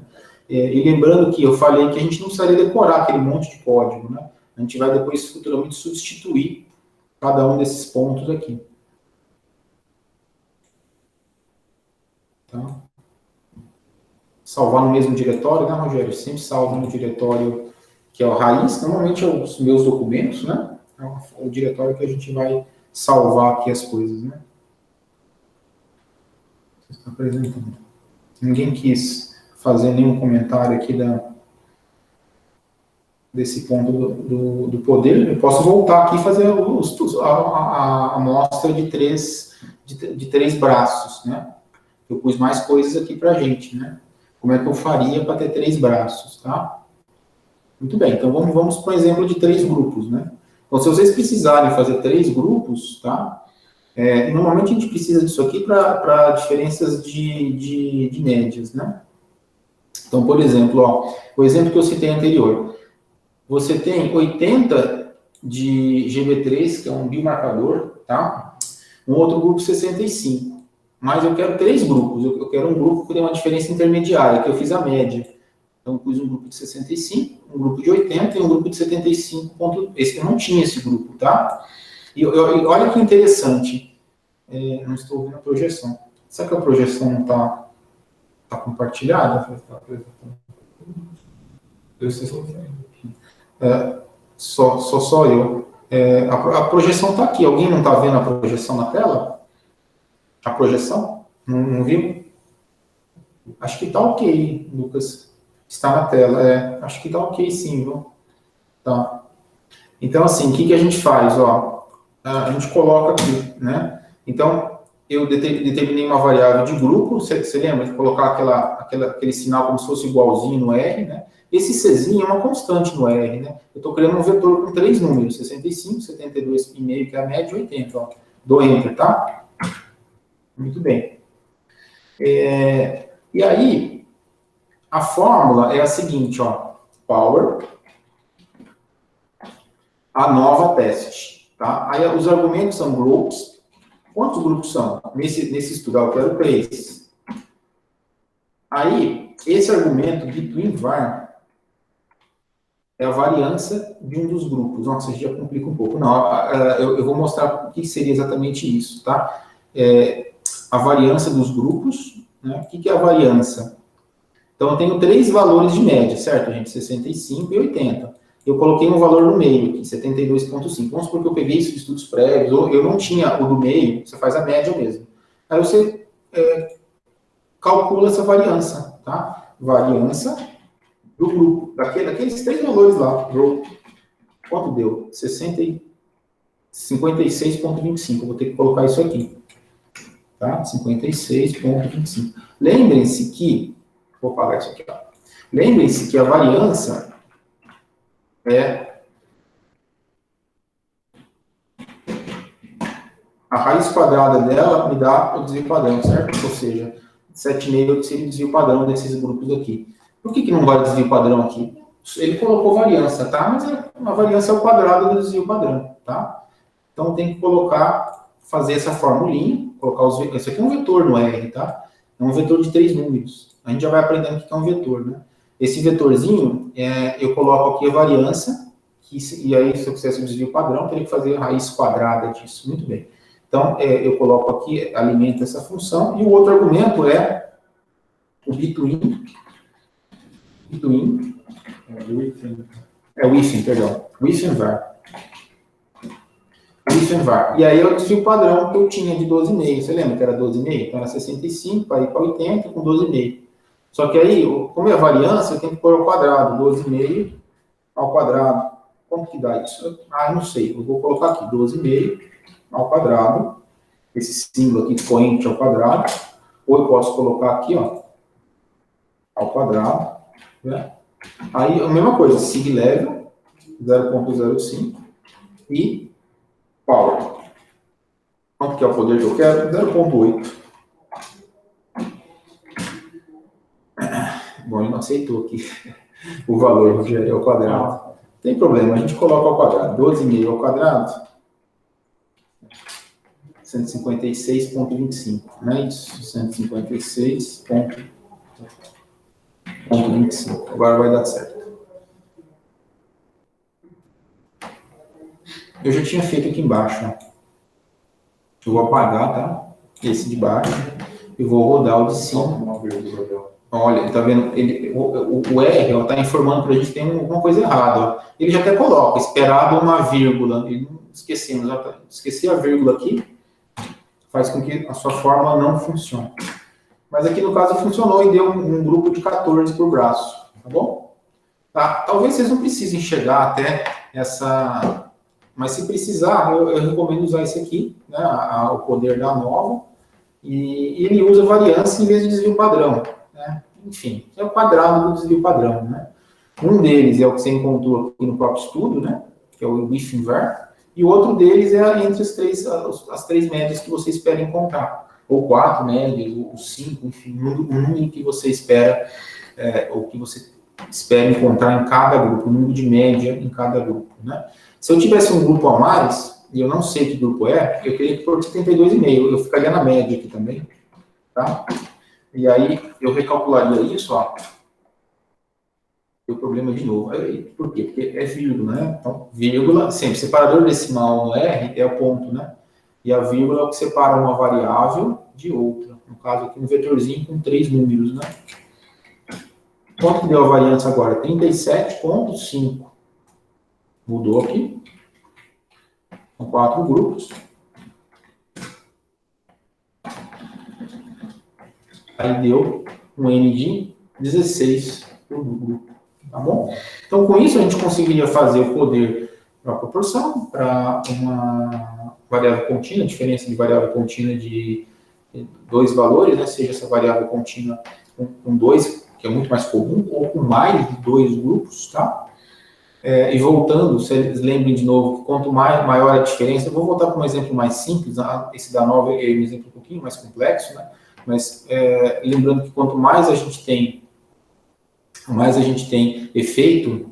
Speaker 1: E lembrando que eu falei que a gente não precisaria decorar aquele monte de código, né? A gente vai depois, futuramente, substituir cada um desses pontos aqui. Tá? Salvar no mesmo diretório, né, Rogério? Sempre salvo no diretório que é o raiz, normalmente é os meus documentos, né? É o diretório que a gente vai salvar aqui as coisas, né? Você está apresentando. Ninguém quis fazer nenhum comentário aqui desse ponto do poder. Eu posso voltar aqui e fazer a amostra de três braços, né? Eu pus mais coisas aqui para a gente, né? Como é que eu faria para ter 3 braços, tá? Muito bem, então vamos para um exemplo de 3 grupos, né? Então, se vocês precisarem fazer 3 grupos, tá? Normalmente a gente precisa disso aqui para diferenças de médias, né? Então, por exemplo, ó, o exemplo que eu citei anterior, você tem 80 de GB3, que é um biomarcador, tá? Um outro grupo 65. Mas eu quero 3 grupos, eu quero um grupo que tem uma diferença intermediária, que eu fiz a média. Então, eu pus um grupo de 65, um grupo de 80 e um grupo de 75. Eu não tinha esse grupo, tá? E olha que interessante, não estou vendo a projeção. Será que a projeção não está compartilhada? Só eu. A projeção está aqui. Alguém não está vendo a projeção na tela? A projeção? Não viu? Acho que está ok, Lucas. Está na tela. Acho que está ok sim, viu? Tá. Então, assim, o que a gente faz? Ó, a gente coloca aqui, né? Então, eu determinei uma variável de grupo. Você lembra de colocar aquele sinal como se fosse igualzinho no R, né? Esse Czinho é uma constante no R, né? Eu estou criando um vetor com 3 números, 65, 72,5, que é a média, e 80, ó. Dou Enter, tá? Muito bem. E aí, a fórmula é a seguinte, ó. Power, a nova teste, tá? Aí, os argumentos são groups. Quantos grupos são? Nesse estudo, eu quero 3. Aí, esse argumento, between var, é a variância de um dos grupos. Nossa, isso já complica um pouco. Não, eu vou mostrar o que seria exatamente isso, tá? A variância dos grupos, né? O que é a variância? Então, eu tenho 3 valores de média, certo, gente? 65 e 80. Eu coloquei um valor no meio aqui, 72,5. Vamos supor que eu peguei isso de estudos prévios, ou eu não tinha o do meio, você faz a média mesmo. Aí você calcula essa variância, tá? Variância do grupo, daqueles 3 valores lá. Quanto deu? 56,25. Eu vou ter que colocar isso aqui. Tá? 56,25. Lembrem-se que... Vou apagar isso aqui. Ó. Lembrem-se que a variância é a raiz quadrada dela me dá o desvio padrão, certo? Ou seja, 7,5 seria o desvio padrão desses grupos aqui. Por que não vai desvio padrão aqui? Ele colocou variância, tá? Mas a variância é o quadrado do desvio padrão, tá? Então tem que fazer essa formulinha, esse aqui é um vetor no R, tá? É um vetor de 3 números. A gente já vai aprendendo o que é um vetor, né? Esse vetorzinho, eu coloco aqui a variância, e aí se eu quisesse o desvio padrão, eu teria que fazer a raiz quadrada disso. Muito bem. Então, eu coloco aqui, alimento essa função, e o outro argumento é o between, within var. E aí é o desvio padrão que eu tinha de 12,5. Você lembra que era 12,5? Então era 65 para ir para 80 com 12,5. Só que aí, como é a variância, eu tenho que pôr ao quadrado. 12,5 ao quadrado. Como que dá isso? Eu não sei. Eu vou colocar aqui 12,5 ao quadrado. Esse símbolo aqui, expoente ao quadrado. Ou eu posso colocar aqui, ó, ao quadrado. Né? Aí, a mesma coisa, sig level, 0,05 e power. Quanto que é o poder que eu quero? 0,8. Bom, ele não aceitou aqui o valor de ao quadrado. Não tem problema, a gente coloca ao quadrado. 12,5 ao quadrado, 156,25. Não é isso? 156,25. Agora vai dar certo. Eu já tinha feito aqui embaixo. Ó. Eu vou apagar, tá? Esse de baixo. E vou rodar o de cima. Olha, tá vendo? O R está informando para a gente que tem alguma coisa errada. Ó. Ele já até coloca, esperado uma vírgula. Ele não esquecemos. Esqueci a vírgula aqui. Faz com que a sua fórmula não funcione. Mas aqui no caso funcionou e deu um grupo de 14 por braço. Tá bom? Tá? Talvez vocês não precisem chegar até essa... Mas se precisar, eu recomendo usar esse aqui, né, o poder da nova, e ele usa variância em vez de desvio padrão. Né? Enfim, é o quadrado do desvio padrão. Né? Um deles é o que você encontrou aqui no próprio estudo, né, que é o within var, e o outro deles é entre as 3 médias que você espera encontrar. Ou 4 médias, ou 5, enfim, o número que você espera, ou que você espera encontrar em cada grupo, o número de média em cada grupo. Né? Se eu tivesse um grupo a mais, e eu não sei que grupo é, eu teria que pôr 72,5, eu ficaria na média aqui também, tá? E aí, eu recalcularia isso, ó. Deu problema de novo. Aí, por quê? Porque é vírgula, né? Então, vírgula, sempre, separador decimal no R é o ponto, né? E a vírgula é o que separa uma variável de outra. No caso aqui, um vetorzinho com 3 números, né? Quanto que deu a variância agora? 37,5. Mudou aqui. São 4 grupos. Aí deu um N de 16 por grupo, tá bom? Então, com isso, a gente conseguiria fazer o poder para a proporção, para uma variável contínua, diferença de variável contínua de 2 valores, né? Seja essa variável contínua com 2, que é muito mais comum, ou com mais de 2 grupos, tá? E voltando, vocês lembrem de novo que quanto maior a diferença, eu vou voltar para um exemplo mais simples, esse da nova é um exemplo um pouquinho mais complexo, né? Mas lembrando que quanto mais a gente tem efeito,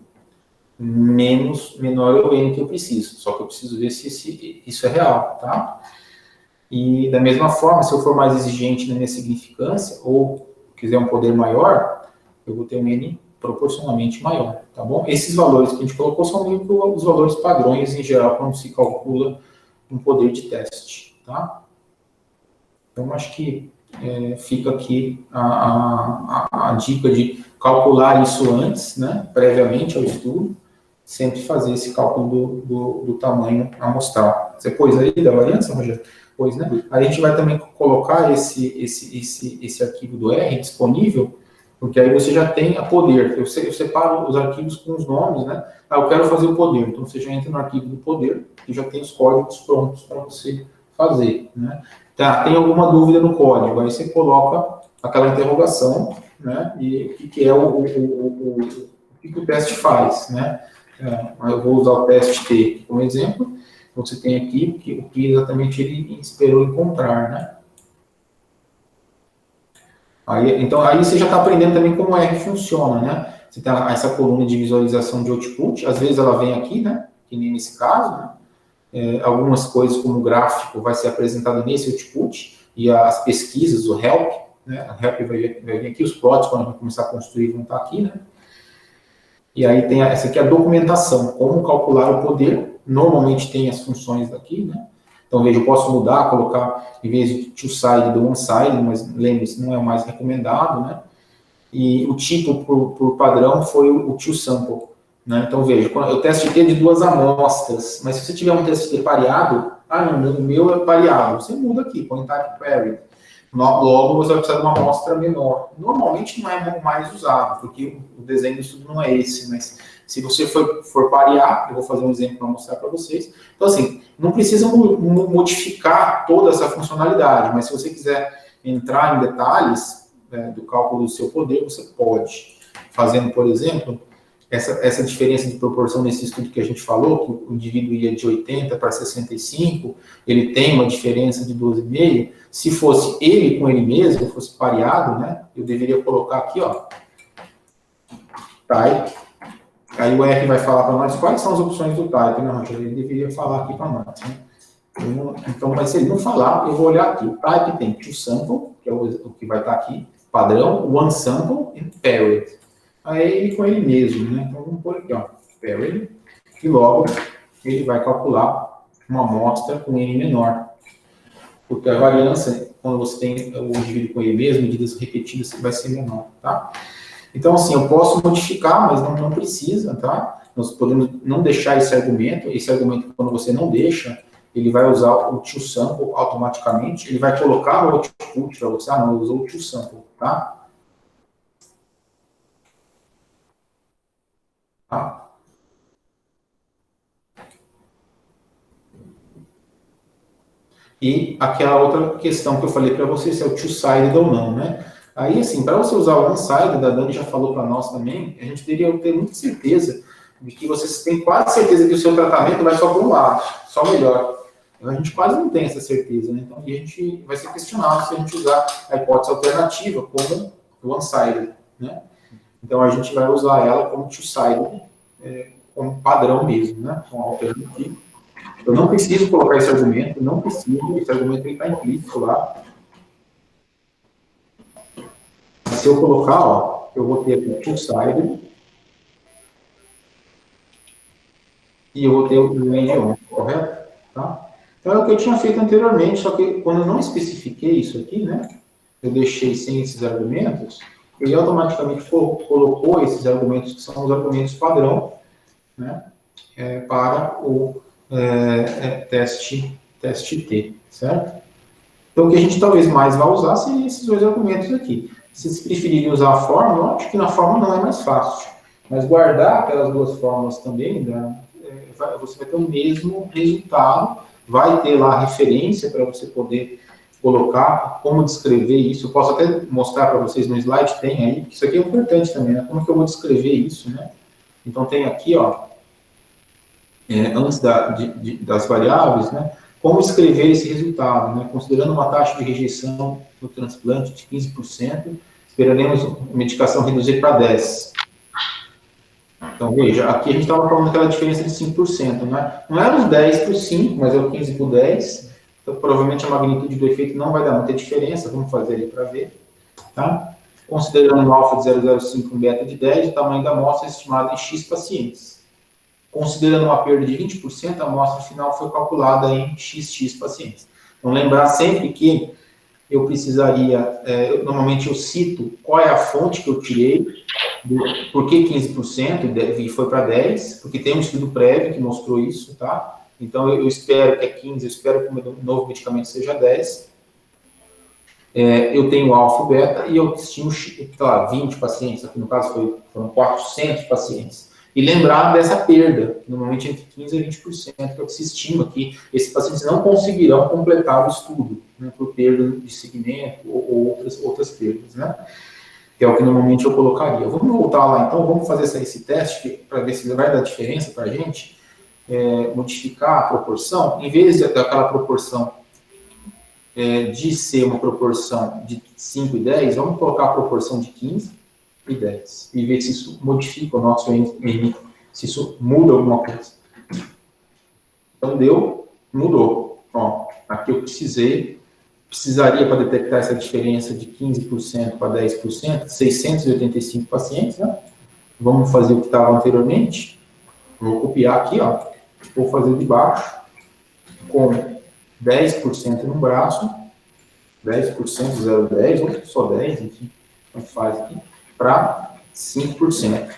Speaker 1: menor é o N que eu preciso. Só que eu preciso ver se isso é real, tá? E da mesma forma, se eu for mais exigente na minha significância, ou quiser um poder maior, eu vou ter um N proporcionalmente maior, tá bom? Esses valores que a gente colocou são meio que os valores padrões em geral quando se calcula um poder de teste, tá? Então, acho que fica aqui a dica de calcular isso antes, né, previamente ao estudo, sempre fazer esse cálculo do tamanho amostral. Você pôs aí da variância, Rogério? Pois, né? Aí a gente vai também colocar esse arquivo do R disponível, porque aí você já tem a poder. Eu separo os arquivos com os nomes, né? Eu quero fazer o poder, então você já entra no arquivo do poder e já tem os códigos prontos para você fazer, né? Tá, tem alguma dúvida no código, aí você coloca aquela interrogação, né, e o que o teste faz, né? Eu vou usar o teste T como exemplo, você tem aqui o que exatamente ele esperou encontrar, né? Então, aí você já está aprendendo também como R funciona, né? Você tem essa coluna de visualização de output, às vezes ela vem aqui, né, que nem nesse caso, né? Algumas coisas como o gráfico vai ser apresentado nesse output, e as pesquisas, o help, né? O help vai vir aqui, os plots, quando vai começar a construir, vão estar aqui, né? E aí tem essa aqui, a documentação, como calcular o poder, normalmente tem as funções daqui, né? Então, veja, eu posso mudar, colocar, em vez de two-side, do one-side, mas lembre-se, não é o mais recomendado, né? E o tipo, por padrão, foi o two-sample. Né? Então, veja, o teste T é de 2 amostras, mas se você tiver um teste T pareado, não, o meu é pareado, você muda aqui, põe type paired. Logo, você vai precisar de uma amostra menor. Normalmente não é mais usado, porque o desenho do estudo não é esse, mas se você for parear, eu vou fazer um exemplo para mostrar para vocês. Então, assim, não precisa modificar toda essa funcionalidade, mas se você quiser entrar em detalhes do cálculo do seu poder, você pode. Fazendo, por exemplo, essa diferença de proporção nesse estudo que a gente falou, que o indivíduo ia de 80 para 65, ele tem uma diferença de 12,5. Se fosse ele com ele mesmo, fosse pareado, né, eu deveria colocar aqui, ó, type. Aí o R vai falar para nós quais são as opções do type, né, Rogério? Ele deveria falar aqui para nós, né? Então, mas se ele não falar, eu vou olhar aqui. O type tem two sample, que é o que vai estar aqui, padrão, one sample e paired. Aí ele com ele mesmo, né? Então vamos pôr aqui, ó, paired, e logo ele vai calcular uma amostra com N menor. Porque a variância, quando você tem o indivíduo com ele mesmo, medidas repetidas, vai ser menor, tá? Então, assim, eu posso modificar, mas não precisa, tá? Nós podemos não deixar esse argumento, quando você não deixa, ele vai usar o two-sample automaticamente, ele vai colocar no output para você, não, usou o two-sample, tá? E aquela outra questão que eu falei para vocês, se é o two-sided ou não, né? Aí, assim, para você usar o one-sided, a Dani já falou para nós também, a gente deveria ter muita certeza de que vocês têm quase certeza que o seu tratamento vai só para um lado, só melhor. A gente quase não tem essa certeza, né? Então, e a gente vai ser questionado se a gente usar a hipótese alternativa como one-sided, né? Então, a gente vai usar ela como two-sided, como padrão mesmo, né? Com alternativa. Eu não preciso colocar esse argumento, esse argumento está implícito lá. Mas se eu colocar, ó, eu vou ter aqui two-sided e eu vou ter o range on, correto? Tá? Então é o que eu tinha feito anteriormente, só que quando eu não especifiquei isso aqui, né, eu deixei sem esses argumentos, ele automaticamente colocou esses argumentos que são os argumentos padrão, né, para teste T, certo? Então, o que a gente talvez mais vá usar seriam esses dois argumentos aqui. Se vocês preferirem usar a fórmula, eu acho que na fórmula não é mais fácil. Mas guardar aquelas duas fórmulas também, você vai ter o mesmo resultado, vai ter lá a referência para você poder colocar, como descrever isso. Eu posso até mostrar para vocês no slide, tem aí, isso aqui é importante também, né? Como que eu vou descrever isso, né? Então, tem aqui, ó, antes das variáveis, né? Como escrever esse resultado, né? Considerando uma taxa de rejeição no transplante de 15%, esperaremos a medicação reduzir para 10%. Então, veja, aqui a gente estava falando daquela diferença de 5%, né? Não era os 10 para os 5, mas é o 15 para o 10. Então, provavelmente a magnitude do efeito não vai dar muita diferença. Vamos fazer ali para ver, tá? Considerando um alfa de 0,05 e um beta de 10, o tamanho da amostra é estimado em X pacientes. Considerando uma perda de 20%, a amostra final foi calculada em XX pacientes. Então, lembrar sempre que eu precisaria, normalmente eu cito qual é a fonte que eu tirei, por que 15% e foi para 10%, porque tem um estudo prévio que mostrou isso, tá? Então, eu espero que é 15%, eu espero que o novo medicamento seja 10%. Eu tenho alfa e beta e eu estimo, sei lá, 20 pacientes, aqui no caso foram 400 pacientes. E lembrar dessa perda, normalmente entre 15% a 20%, que é o que se estima que esses pacientes não conseguirão completar o estudo, né, por perda de segmento ou outras perdas, né? Que é o que normalmente eu colocaria. Vamos voltar lá, então, vamos fazer esse teste para ver se vai dar diferença para a gente, modificar a proporção, em vez daquela proporção de ser uma proporção de 5 e 10, vamos colocar a proporção de 15 e 10, e ver se isso modifica o nosso N, se isso muda alguma coisa. Então, mudou. Ó, aqui eu precisaria para detectar essa diferença de 15% para 10%, 685 pacientes, né? Vamos fazer o que estava anteriormente. Vou copiar aqui, ó. Vou fazer de baixo, com 10% no braço, 10%, 0,10, ou só 10, enfim, tanto faz aqui, para 5%.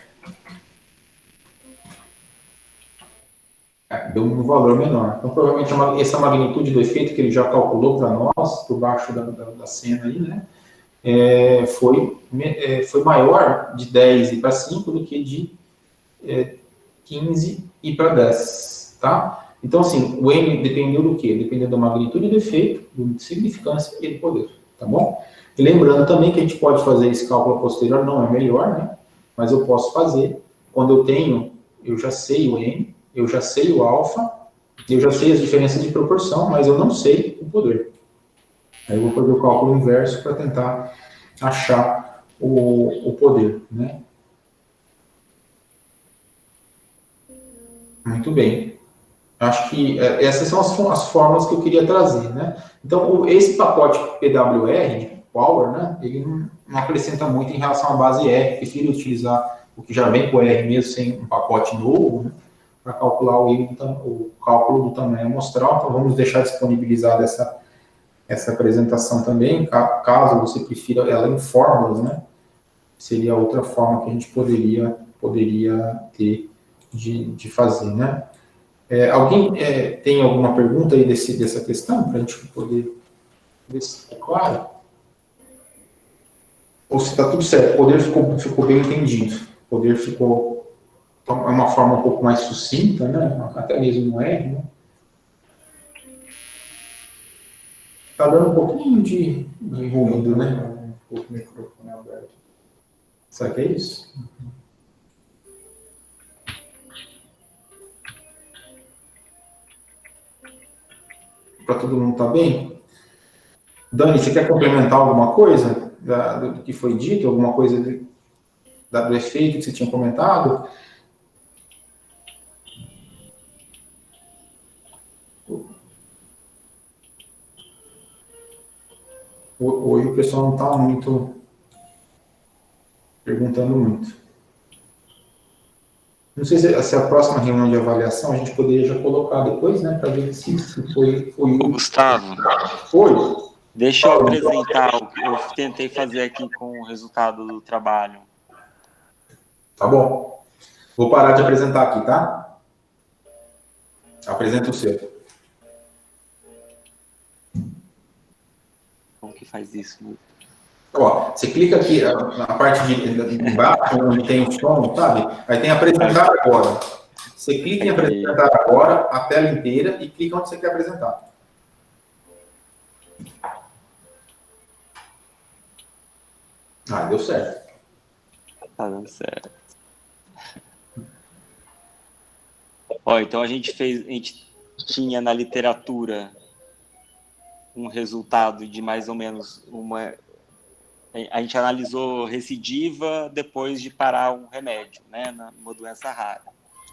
Speaker 1: Deu um valor menor. Então, provavelmente, essa magnitude do efeito que ele já calculou para nós, por baixo da cena aí, né, foi maior de 10 e para 5 do que de 15 e para 10, tá? Então, assim, o N dependeu do quê? Dependeu da magnitude do efeito, da significância e do poder, tá bom? E lembrando também que a gente pode fazer esse cálculo posterior, não é melhor, né? Mas eu posso fazer, quando eu já sei o N, eu já sei o alfa, eu já sei as diferenças de proporção, mas eu não sei o poder. Aí eu vou fazer o cálculo inverso para tentar achar o poder, né? Muito bem. Acho que essas são as fórmulas que eu queria trazer, né? Então, esse pacote PWR, de Power, né, ele não acrescenta muito em relação à base R. Prefiro utilizar o que já vem com R mesmo, sem um pacote novo, né, para calcular o cálculo do tamanho amostral. Então, vamos deixar disponibilizada essa apresentação também, caso você prefira ela em fórmulas, né? Seria outra forma que a gente poderia ter de fazer, né? Alguém tem alguma pergunta aí dessa questão, para a gente poder ver se ficou claro? Ou se está tudo certo, o poder ficou bem entendido. O poder ficou... É uma forma um pouco mais sucinta, né? Até mesmo no R, né? Está dando um pouquinho de ruído, né? Um pouco o microfone aberto. Será que é isso? Para todo mundo estar bem? Dani, você quer complementar alguma coisa do que foi dito? Alguma coisa do efeito que você tinha comentado? Hoje o pessoal não está muito perguntando muito. Não sei se a próxima reunião de avaliação a gente poderia já colocar depois, né, para ver se foi
Speaker 5: Ô, Gustavo,
Speaker 1: Foi.
Speaker 5: deixa eu apresentar o que eu tentei fazer aqui com o resultado do trabalho.
Speaker 1: Tá bom. Vou parar de apresentar aqui, tá? Apresenta o seu.
Speaker 5: Como que faz isso?
Speaker 1: Ó, você clica aqui na parte de baixo, onde tem o som, sabe? Aí tem apresentar agora. Você clica em apresentar agora, a tela inteira, e clica onde você quer apresentar. Ah, deu certo.
Speaker 5: Tá dando certo. Ó, então a gente tinha na literatura um resultado de mais ou menos a gente analisou recidiva depois de parar um remédio, né, numa doença rara.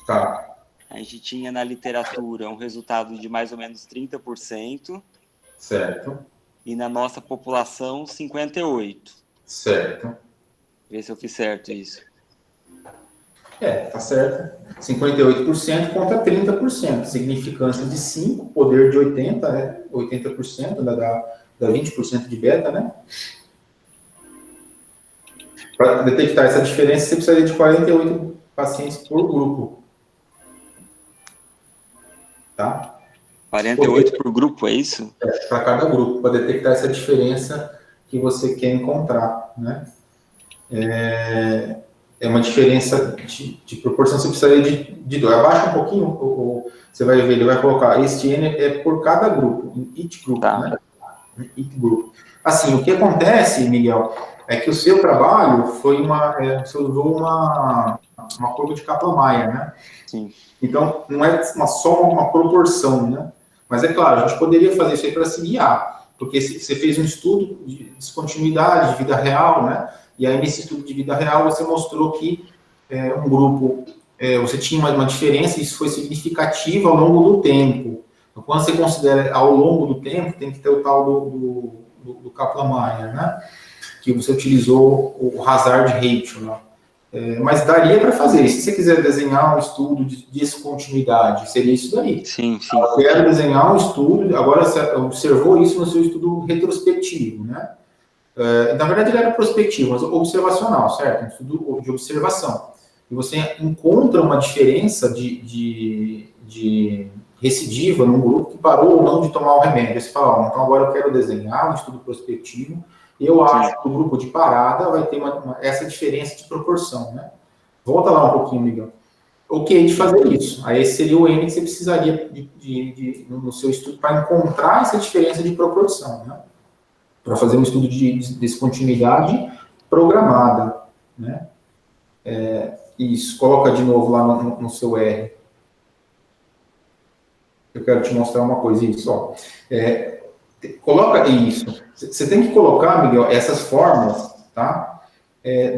Speaker 1: Tá.
Speaker 5: A gente tinha na literatura um resultado de mais ou menos 30%.
Speaker 1: Certo.
Speaker 5: E na nossa população, 58%.
Speaker 1: Certo.
Speaker 5: Vê se eu fiz certo isso.
Speaker 1: Tá certo. 58% contra 30%. Significância de 5, poder de 80, né? 80%, dá 20% de beta, né? Para detectar essa diferença, você precisaria de 48 pacientes por grupo. Tá?
Speaker 5: 48 por grupo, é isso?
Speaker 1: Para cada grupo, para detectar essa diferença que você quer encontrar, né? É uma diferença de proporção, você precisaria de 2. Abaixa um pouquinho, você vai ver, ele vai colocar, este N é por cada grupo, em each group,
Speaker 5: tá,
Speaker 1: né? Each group. Assim, o que acontece, Miguel, é que o seu trabalho foi você usou uma curva de Kaplan-Meier, né?
Speaker 5: Sim.
Speaker 1: Então, não é só uma proporção, né? Mas é claro, a gente poderia fazer isso aí para se guiar, porque você fez um estudo de descontinuidade, de vida real, né? E aí, nesse estudo de vida real, você mostrou que um grupo, você tinha uma diferença, e isso foi significativo ao longo do tempo. Então, quando você considera ao longo do tempo, tem que ter o tal do Kaplan-Meier, né? Que você utilizou o hazard ratio, né? Mas daria para fazer. Se você quiser desenhar um estudo de descontinuidade, seria isso daí.
Speaker 5: Sim.
Speaker 1: Eu quero desenhar um estudo, agora você observou isso no seu estudo retrospectivo, né? Na verdade, ele era prospectivo, mas observacional, certo? Um estudo de observação. E você encontra uma diferença de recidiva num grupo que parou ou não de tomar o remédio. Aí você fala, então agora eu quero desenhar um estudo prospectivo, e eu acho que o grupo de parada vai ter essa diferença de proporção, né? Volta lá um pouquinho, Miguel. Ok, de fazer isso. Aí esse seria o N que você precisaria no seu estudo para encontrar essa diferença de proporção, né? Para fazer um estudo de descontinuidade programada, né? Isso, coloca de novo lá no seu R. Eu quero te mostrar uma coisa, isso, ó. Coloca isso. Você tem que colocar, Miguel, essas fórmulas, tá?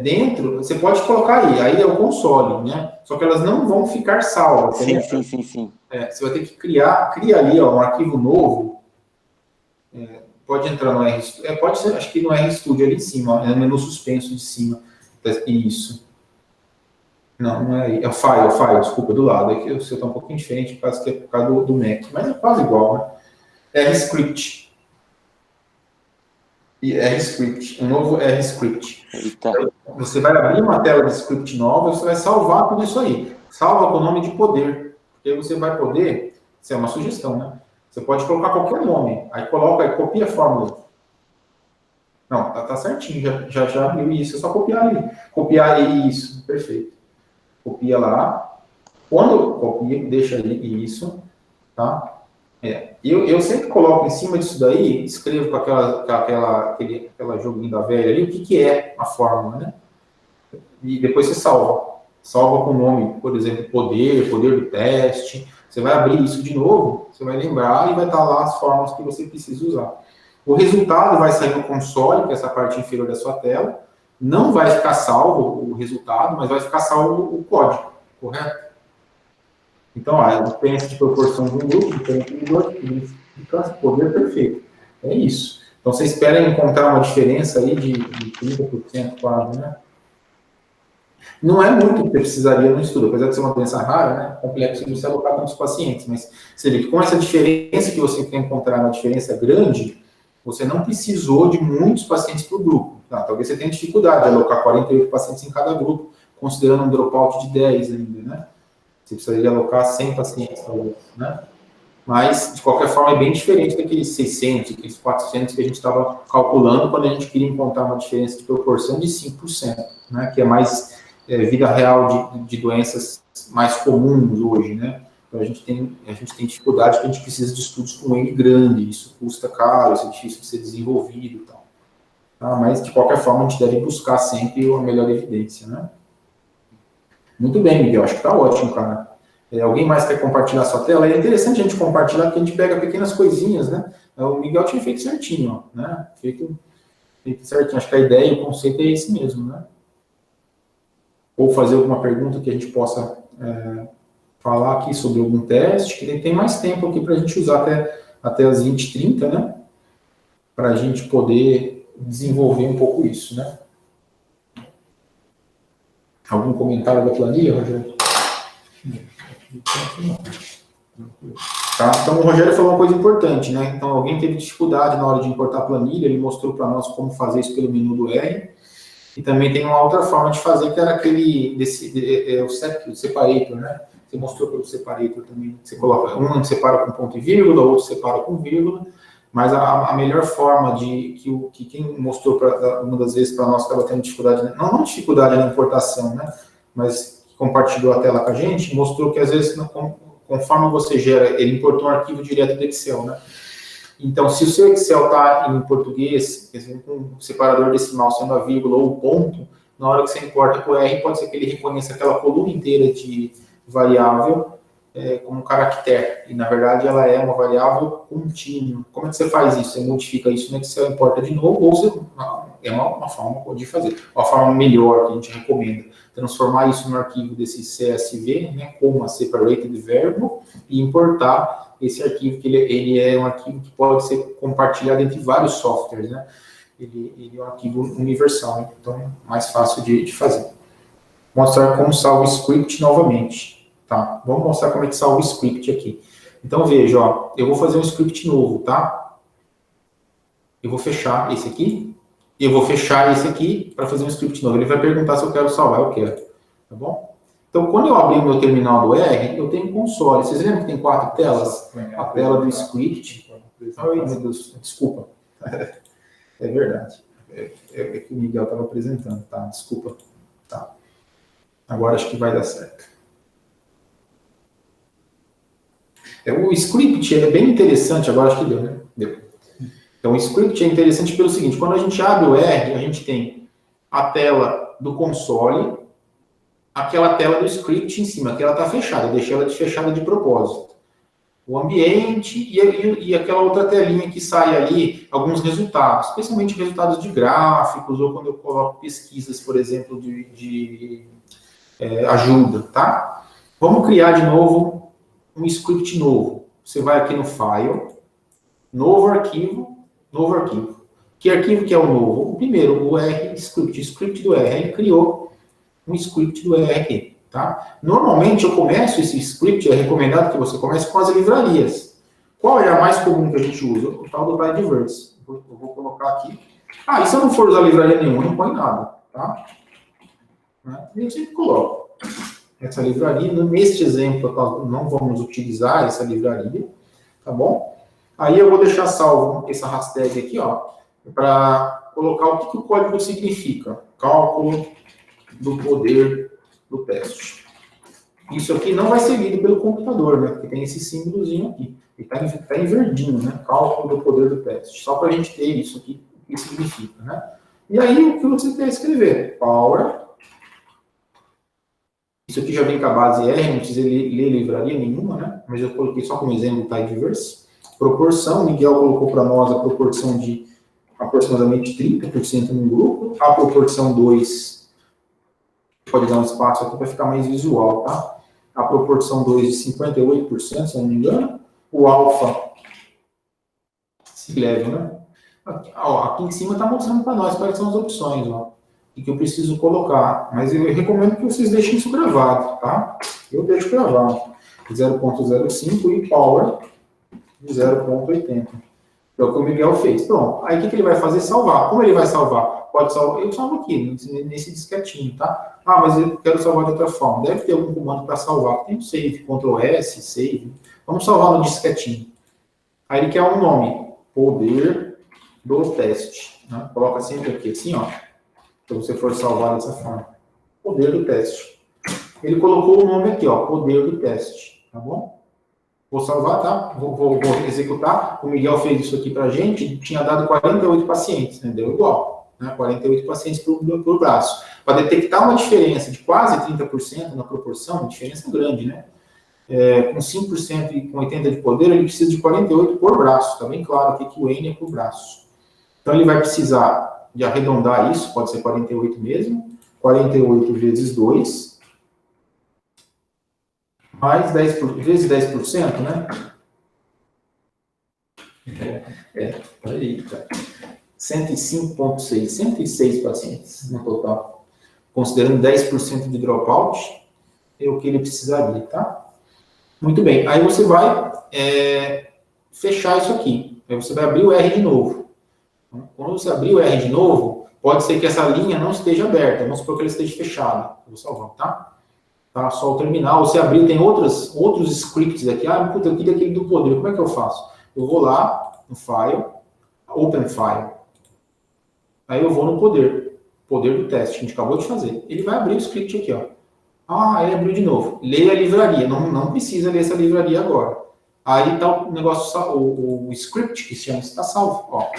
Speaker 1: Dentro, você pode colocar aí é o console, né? Só que elas não vão ficar salvas.
Speaker 5: Sim.
Speaker 1: Você vai ter que cria ali, ó, um arquivo novo. Pode entrar no RStudio, pode ser, acho que no RStudio ali em cima, no menu suspenso de cima. Isso. Não é aí. É o file, desculpa, do lado. É que o seu está um pouquinho diferente, por causa do Mac, mas é quase igual, né? RScript. RScript, um novo RScript.
Speaker 5: Eita.
Speaker 1: Você vai abrir uma tela de script nova e você vai salvar tudo isso aí. Salva com o nome de poder. Porque aí você vai poder, isso é uma sugestão, né? Você pode colocar qualquer nome. Aí copia a fórmula. Não, tá certinho, já abriu isso, é só copiar ali. Copiar isso, perfeito. Copia lá. Quando copia, deixa ali isso, tá? Eu sempre coloco em cima disso daí, escrevo com aquela joguinho da velha ali, o que é a fórmula, né? E depois você salva. Salva com o nome, por exemplo, poder do teste. Você vai abrir isso de novo, você vai lembrar e vai estar lá as fórmulas que você precisa usar. O resultado vai sair no console, que é essa parte inferior da sua tela. Não vai ficar salvo o resultado, mas vai ficar salvo o código, correto? Então, a diferença de proporção de um grupo, diferente de dois, significância, poder perfeito. É isso. Então, você espera encontrar uma diferença aí de 30% quase, né? Não é muito que você precisaria no estudo, apesar de ser uma doença rara, né? Complexo de você alocar tantos pacientes, mas você vê que com essa diferença que você quer encontrar, uma diferença grande, você não precisou de muitos pacientes para o grupo. Tá? Talvez você tenha dificuldade de alocar 48 pacientes em cada grupo, considerando um dropout de 10 ainda, né? Você precisaria alocar 100 pacientes, talvez, né? Mas, de qualquer forma, é bem diferente daqueles 600, aqueles 400 que a gente estava calculando quando a gente queria encontrar uma diferença de proporção de 5%, né? Que é mais vida real de doenças mais comuns hoje, né? Então, a gente tem dificuldade porque a gente precisa de estudos com N grande, isso custa caro, isso é difícil de ser desenvolvido e tal. Tá? Mas, de qualquer forma, a gente deve buscar sempre a melhor evidência, né? Muito bem, Miguel, acho que está ótimo, cara. Alguém mais quer compartilhar sua tela? É interessante a gente compartilhar, porque a gente pega pequenas coisinhas, né? O Miguel tinha feito certinho, ó, né? Feito certinho. Acho que a ideia e o conceito é esse mesmo, né? Ou fazer alguma pergunta que a gente possa falar aqui sobre algum teste, que tem mais tempo aqui para a gente usar até as 20h30, né? Para a gente poder desenvolver um pouco isso, né? Algum comentário da planilha, Rogério? Tá? Então, o Rogério falou uma coisa importante, né? Então, alguém teve dificuldade na hora de importar a planilha, ele mostrou para nós como fazer isso pelo menu do R. E também tem uma outra forma de fazer, que era o separator, né? Você mostrou pelo separator também. Você coloca, um separa com ponto e vírgula, outro separa com vírgula. Mas a melhor forma que quem mostrou uma das vezes para nós que estava tendo dificuldade, não dificuldade na importação, né? Mas compartilhou a tela com a gente, mostrou que às vezes, conforme você gera, ele importou um arquivo direto do Excel, né? Então, se o seu Excel está em português, com um separador decimal sendo a vírgula ou o ponto, na hora que você importa com o R, pode ser que ele reconheça aquela coluna inteira de variável como um caractere. E, na verdade, ela é uma variável contínua. Como é que você faz isso? Você modifica isso no Excel, importa de novo, ou você... É uma forma de fazer. Uma forma melhor que a gente recomenda. Transformar isso no arquivo desse CSV, né, como a separated variable, e importar esse arquivo, que ele é um arquivo que pode ser compartilhado entre vários softwares, né? Ele é um arquivo universal, né? Então, mais fácil de fazer. Vou mostrar como salva o script novamente, tá? Vamos mostrar como é que salva o script aqui. Então, veja, ó, eu vou fazer um script novo, tá? Eu vou fechar esse aqui, e eu vou fechar esse aqui para fazer um script novo. Ele vai perguntar se eu quero salvar, eu quero, tá bom? Então, quando eu abrir o meu terminal do R, eu tenho um console. Vocês lembram que tem 4 telas? A tela do script. Ai, meu Deus, desculpa. É verdade. É que o Miguel estava apresentando, tá? Desculpa. Tá. Agora acho que vai dar certo. O script é bem interessante, agora acho que deu, né? Deu. Então, o script é interessante pelo seguinte, quando a gente abre o R, a gente tem a tela do console, aquela tela do script em cima, que ela está fechada, eu deixei ela fechada de propósito. O ambiente e aquela outra telinha que sai ali, alguns resultados, especialmente resultados de gráficos, ou quando eu coloco pesquisas, por exemplo, de ajuda, tá? Vamos criar de novo um script novo. Você vai aqui no File, Novo Arquivo. Que arquivo que é o novo? O primeiro, o R script, o script do R. Ele criou um script do R aqui, tá? Normalmente eu começo esse script, é recomendado que você comece com as livrarias. Qual é a mais comum que a gente usa? O tal do Tidyverse. Eu vou colocar aqui. E se eu não for usar livraria nenhuma, não põe nada, tá? Eu sempre coloco essa livraria. Neste exemplo, não vamos utilizar essa livraria, tá bom? Aí eu vou deixar salvo essa hashtag aqui, ó, para colocar o que o código significa. Cálculo do poder do teste. Isso aqui não vai ser lido pelo computador, né? Porque tem esse símbolozinho aqui. Ele está em verdinho, né? Cálculo do poder do teste. Só para a gente ter isso aqui, o que significa, né? E aí, o que você quer escrever? Power. Isso aqui já vem com a base R, não precisa ler livraria nenhuma, né? Mas eu coloquei só como exemplo o Tidyverse. Proporção, o Miguel colocou para nós a proporção de aproximadamente 30% num grupo. A proporção 2, pode dar um espaço aqui para ficar mais visual, tá? A proporção 2 de 58%, se eu não me engano. O alfa, se leve, né? Aqui em cima está mostrando para nós quais são as opções, ó. E que eu preciso colocar. Mas eu recomendo que vocês deixem isso gravado, tá? Eu deixo gravado. 0.05 e power de 0.80. É o que o Miguel fez. Pronto. Aí o que ele vai fazer? Salvar. Como ele vai salvar? Pode salvar. Eu salvo aqui, nesse disquetinho, tá? Ah, mas eu quero salvar de outra forma. Deve ter algum comando para salvar. Tem um save, Ctrl S, save. Vamos salvar no disquetinho. Aí ele quer um nome. Poder do teste. Né? Coloca sempre aqui, assim, ó. Se você for salvar dessa forma. Poder do teste. Ele colocou o nome aqui, ó. Poder do teste. Tá bom? Vou salvar, tá? Vou executar. O Miguel fez isso aqui pra gente. Tinha dado 48 pacientes, né? Deu igual. Né? 48 pacientes por braço. Para detectar uma diferença de quase 30% na proporção, uma diferença grande, né? Com 5% e com 80% de poder, ele precisa de 48 por braço. Está bem claro aqui que o N é por braço. Então, ele vai precisar de arredondar isso, pode ser 48 mesmo. 48 vezes 2. Mais 10 vezes 10%, né? Peraí, tá. 105,6. 106 pacientes no total. Considerando 10% de dropout, é o que ele precisaria, tá? Muito bem. Aí você vai fechar isso aqui. Aí você vai abrir o R de novo. Quando você abrir o R de novo, pode ser que essa linha não esteja aberta. Vamos supor que ela esteja fechada. Eu vou salvar, tá? Tá, só o terminal. Você abrir, tem outros scripts aqui. Ah, puta, eu queria aquele do poder. Como é que eu faço? Eu vou lá no File, Open File. Aí eu vou no poder do teste, que a gente acabou de fazer. Ele vai abrir o script aqui, ó. Ah, ele abriu de novo. Leia a livraria. Não precisa ler essa livraria agora. Aí tá o negócio, o script que se chama, está salvo. Ó,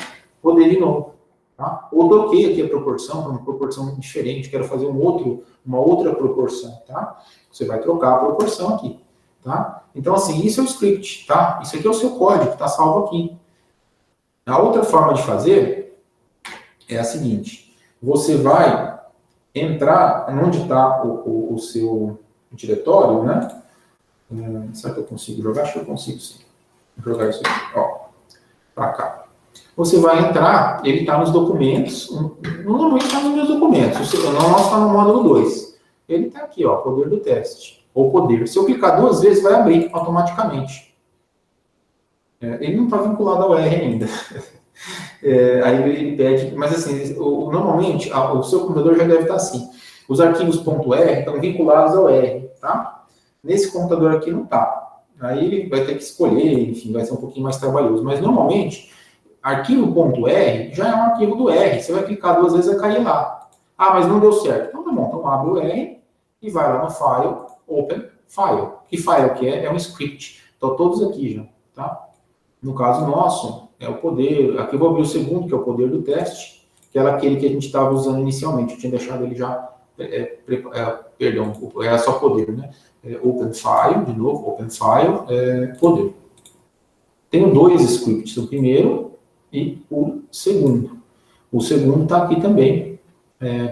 Speaker 1: poder de novo. Tá? Ou troquei aqui a proporção para uma proporção diferente. Quero fazer uma outra proporção. Tá? Você vai trocar a proporção aqui. Tá? Então, assim, isso é o script. Tá? Isso aqui é o seu código, está salvo aqui. A outra forma de fazer é a seguinte. Você vai entrar onde está o seu diretório, né? Será que eu consigo jogar? Acho que eu consigo sim. Vou jogar isso aqui, ó, para cá. Você vai entrar, ele está nos documentos, normalmente está nos meus documentos, o nosso está no módulo 2. Ele está aqui, ó, poder do teste, ou poder. Se eu clicar 2 vezes, vai abrir automaticamente. Ele não está vinculado ao R ainda. Aí ele pede, mas assim, normalmente o seu computador já deve estar assim. Os arquivos .r estão vinculados ao R, tá? Nesse computador aqui não está. Aí ele vai ter que escolher, enfim, vai ser um pouquinho mais trabalhoso. Mas normalmente, arquivo .r já é um arquivo do R. Você vai clicar 2 vezes, vai cair lá. Ah, mas não deu certo. Então tá bom, então abre o R e vai lá no File, Open File. Que file que é? É um script. Estão todos aqui já, tá? No caso nosso, é o poder. Aqui eu vou abrir o segundo, que é o poder do teste, que era aquele que a gente estava usando inicialmente. Eu tinha deixado ele já, perdão, era só poder, né? Open File, de novo, Open File, poder. Tenho 2 scripts, o primeiro e o segundo. O segundo está aqui também,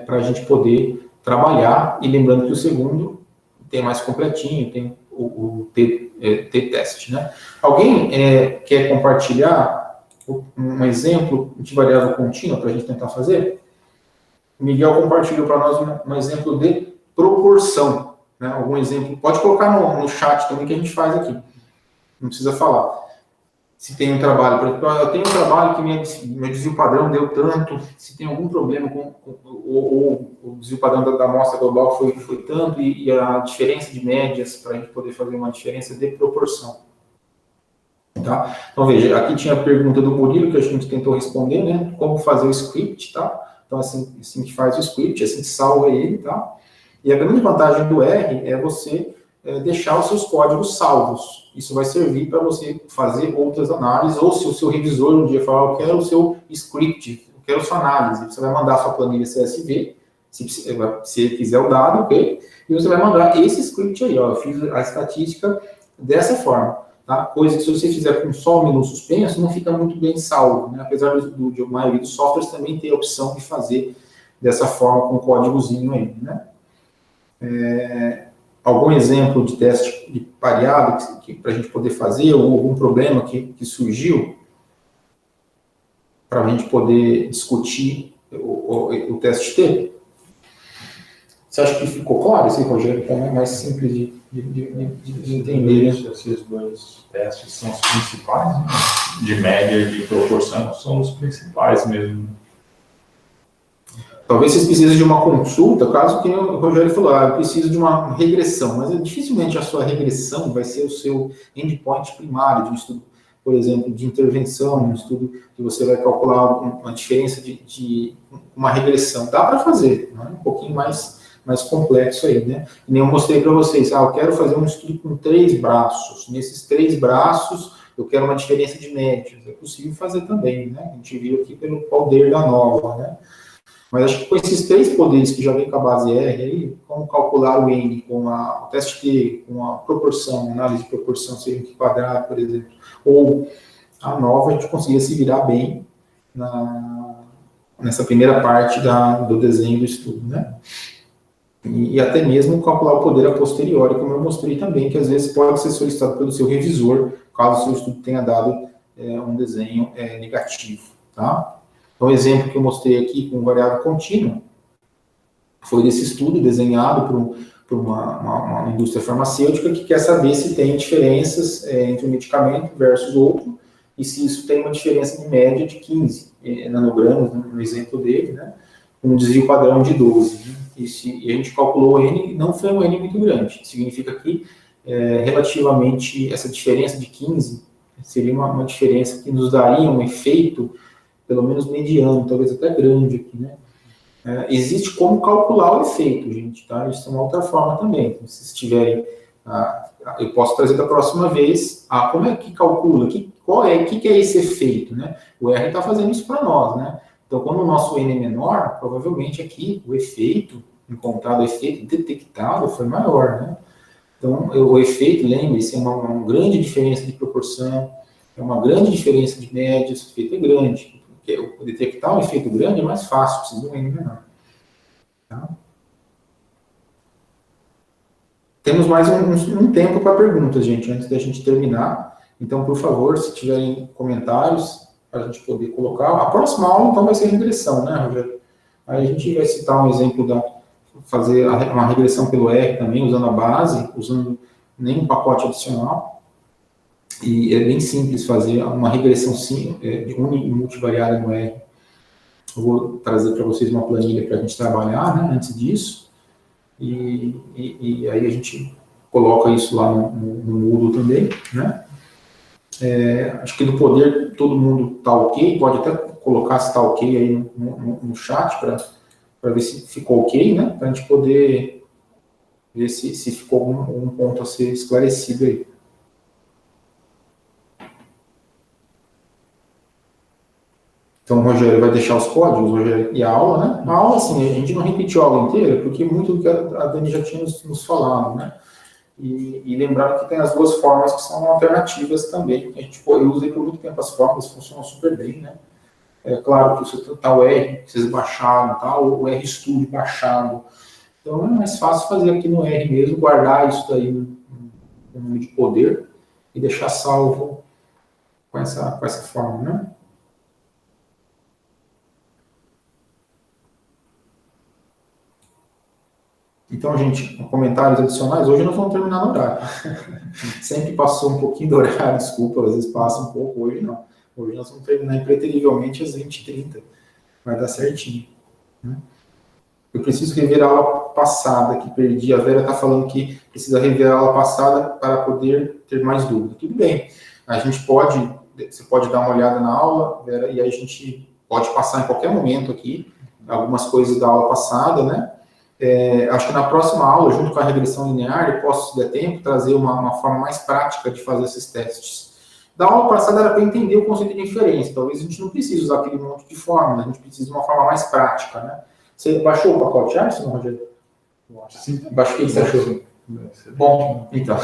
Speaker 1: para a gente poder trabalhar, e lembrando que o segundo tem mais completinho, tem o T-teste, né? Alguém quer compartilhar um exemplo de variável contínua para a gente tentar fazer? O Miguel compartilhou para nós um exemplo de proporção, né? Algum exemplo, pode colocar no chat também que a gente faz aqui, não precisa falar. Se tem um trabalho, por exemplo, eu tenho um trabalho que meu desvio padrão deu tanto, se tem algum problema com o desvio padrão da amostra global foi tanto, e a diferença de médias, para a gente poder fazer uma diferença de proporção. Tá? Então, veja, aqui tinha a pergunta do Murilo, que a gente tentou responder, né? Como fazer o script, tá? Então, assim que faz o script, assim que salva ele, tá? E a grande vantagem do R é você deixar os seus códigos salvos. Isso vai servir para você fazer outras análises, ou se o seu revisor um dia falar, eu quero o seu script, eu quero a sua análise, você vai mandar a sua planilha CSV, se ele quiser o dado, ok? E você vai mandar esse script aí, ó, eu fiz a estatística dessa forma, tá? Coisa que se você fizer com só o menu suspenso, não fica muito bem salvo, né? Apesar de a maioria dos softwares também ter a opção de fazer dessa forma com um códigozinho aí, né? Algum exemplo de teste de pareado para a gente poder fazer, ou algum problema que surgiu para a gente poder discutir o teste T? Você acha que ficou claro esse, Rogério? Então é mais simples de entender.
Speaker 2: Esses dois testes são os principais, né? De média e de proporção, são os principais mesmo.
Speaker 1: Talvez vocês precisem de uma consulta, caso que o Rogério falou, eu preciso de uma regressão, mas dificilmente a sua regressão vai ser o seu endpoint primário de um estudo, por exemplo, de intervenção, um estudo que você vai calcular uma diferença de uma regressão. Dá para fazer, né? Um pouquinho mais complexo aí, né? E nem eu mostrei para vocês, eu quero fazer um estudo com 3 braços, nesses 3 braços eu quero uma diferença de médios, é possível fazer também, né? A gente viu aqui pelo poder da nova, né? Mas acho que com esses 3 poderes que já vem com a base R, aí, como calcular o N com o teste T, com a proporção, análise de proporção, seria um quadrado, por exemplo, ou a nova, a gente conseguia se virar bem nessa primeira parte do desenho do estudo, né? E até mesmo calcular o poder a posteriori, como eu mostrei também, que às vezes pode ser solicitado pelo seu revisor, caso o seu estudo tenha dado um desenho negativo, tá? Então, o exemplo que eu mostrei aqui com variável contínua foi desse estudo desenhado por uma indústria farmacêutica que quer saber se tem diferenças entre um medicamento versus outro e se isso tem uma diferença de média de 15 nanogramas, no exemplo dele, né, com um desvio padrão de 12. Né, e a gente calculou o N, não foi um N muito grande. Significa que, relativamente, essa diferença de 15 seria uma diferença que nos daria um efeito pelo menos mediano, talvez até grande aqui, né? Existe como calcular o efeito, gente, tá? Isso é uma outra forma também. Então, se vocês tiverem, eu posso trazer da próxima vez, como é que calcula, o que é esse efeito, né? O R está fazendo isso para nós, né? Então, quando o nosso N é menor, provavelmente aqui o efeito, encontrado o efeito detectado foi maior, né? Então, o efeito, lembre-se, é uma grande diferença de proporção, é uma grande diferença de médias, o efeito é grande. Porque detectar um efeito grande é mais fácil, precisa de um N menor. Tá? Temos mais um tempo para perguntas, gente, antes da gente terminar. Então, por favor, se tiverem comentários, para a gente poder colocar. A próxima aula, então, vai ser regressão, né, Rogério? Aí a gente vai citar um exemplo fazer uma regressão pelo R também, usando a base, usando nenhum pacote adicional. E é bem simples fazer uma regressão de uni e multivariada no R. Eu vou trazer para vocês uma planilha para a gente trabalhar, né, antes disso. E aí a gente coloca isso lá no Moodle também, né? Acho que do poder todo mundo está ok, pode até colocar se está ok aí no chat para ver se ficou ok, né? Para a gente poder ver se ficou algum ponto a ser esclarecido aí. Então, o Rogério vai deixar os códigos, Rogério, e a aula, né? A aula, assim, a gente não repetiu a aula inteira, porque muito do que a Dani já tinha nos falado, né? E lembrando que tem as 2 formas que são alternativas também. Eu usei por muito tempo as formas, funcionam super bem, né? É claro que você tá o R, vocês baixaram, tá? O RStudio baixado. Então, é mais fácil fazer aqui no R mesmo, guardar isso daí no nome de poder e deixar salvo com essa forma, né? Então, gente, comentários adicionais, hoje nós vamos terminar no horário. Sempre passou um pouquinho do horário, desculpa, às vezes passa um pouco, hoje não. Hoje nós vamos terminar impreterivelmente às 20h30. Vai dar certinho. Né? Eu preciso rever a aula passada, que perdi. A Vera está falando que precisa rever a aula passada para poder ter mais dúvida. Tudo bem. Você pode dar uma olhada na aula, Vera, e aí a gente pode passar em qualquer momento aqui algumas coisas da aula passada, né? Acho que na próxima aula, junto com a regressão linear, eu posso, se der tempo, trazer uma forma mais prática de fazer esses testes. Da aula passada era para entender o conceito de inferência. Talvez a gente não precise usar aquele monte de fórmula, a gente precisa de uma forma mais prática, né? Você baixou o pacote Arson, Rogério?
Speaker 2: Sim.
Speaker 1: Baixou o que você achou? Bom, então.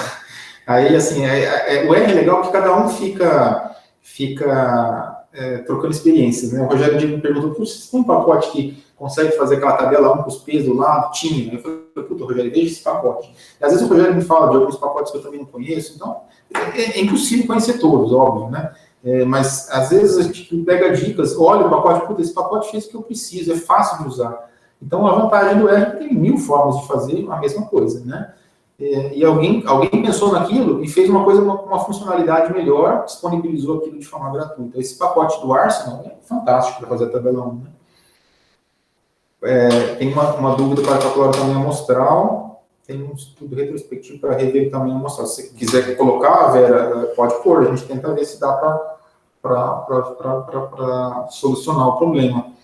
Speaker 1: Aí, assim, o R é legal porque cada um fica trocando experiências, né? O Rogério me perguntou, você tem um pacote que consegue fazer aquela tabela 1 com os P's do lado? Tinha. Eu falei, puta, Rogério, veja esse pacote. E às vezes o Rogério me fala de alguns pacotes que eu também não conheço, então é impossível conhecer todos, óbvio, né? Mas às vezes a gente pega dicas, olha o pacote, puta, esse pacote fez o que eu preciso, é fácil de usar. Então, a vantagem do R tem 1000 formas de fazer a mesma coisa, né? E alguém pensou naquilo e fez uma coisa com uma funcionalidade melhor, disponibilizou aquilo de forma gratuita. Esse pacote do Arsenal é fantástico para fazer a tabela 1, né? Tem uma dúvida para calcular o tamanho amostral, tem um estudo retrospectivo para rever o tamanho amostral. Se você quiser colocar, Vera, pode pôr, a gente tenta ver se dá para solucionar o problema.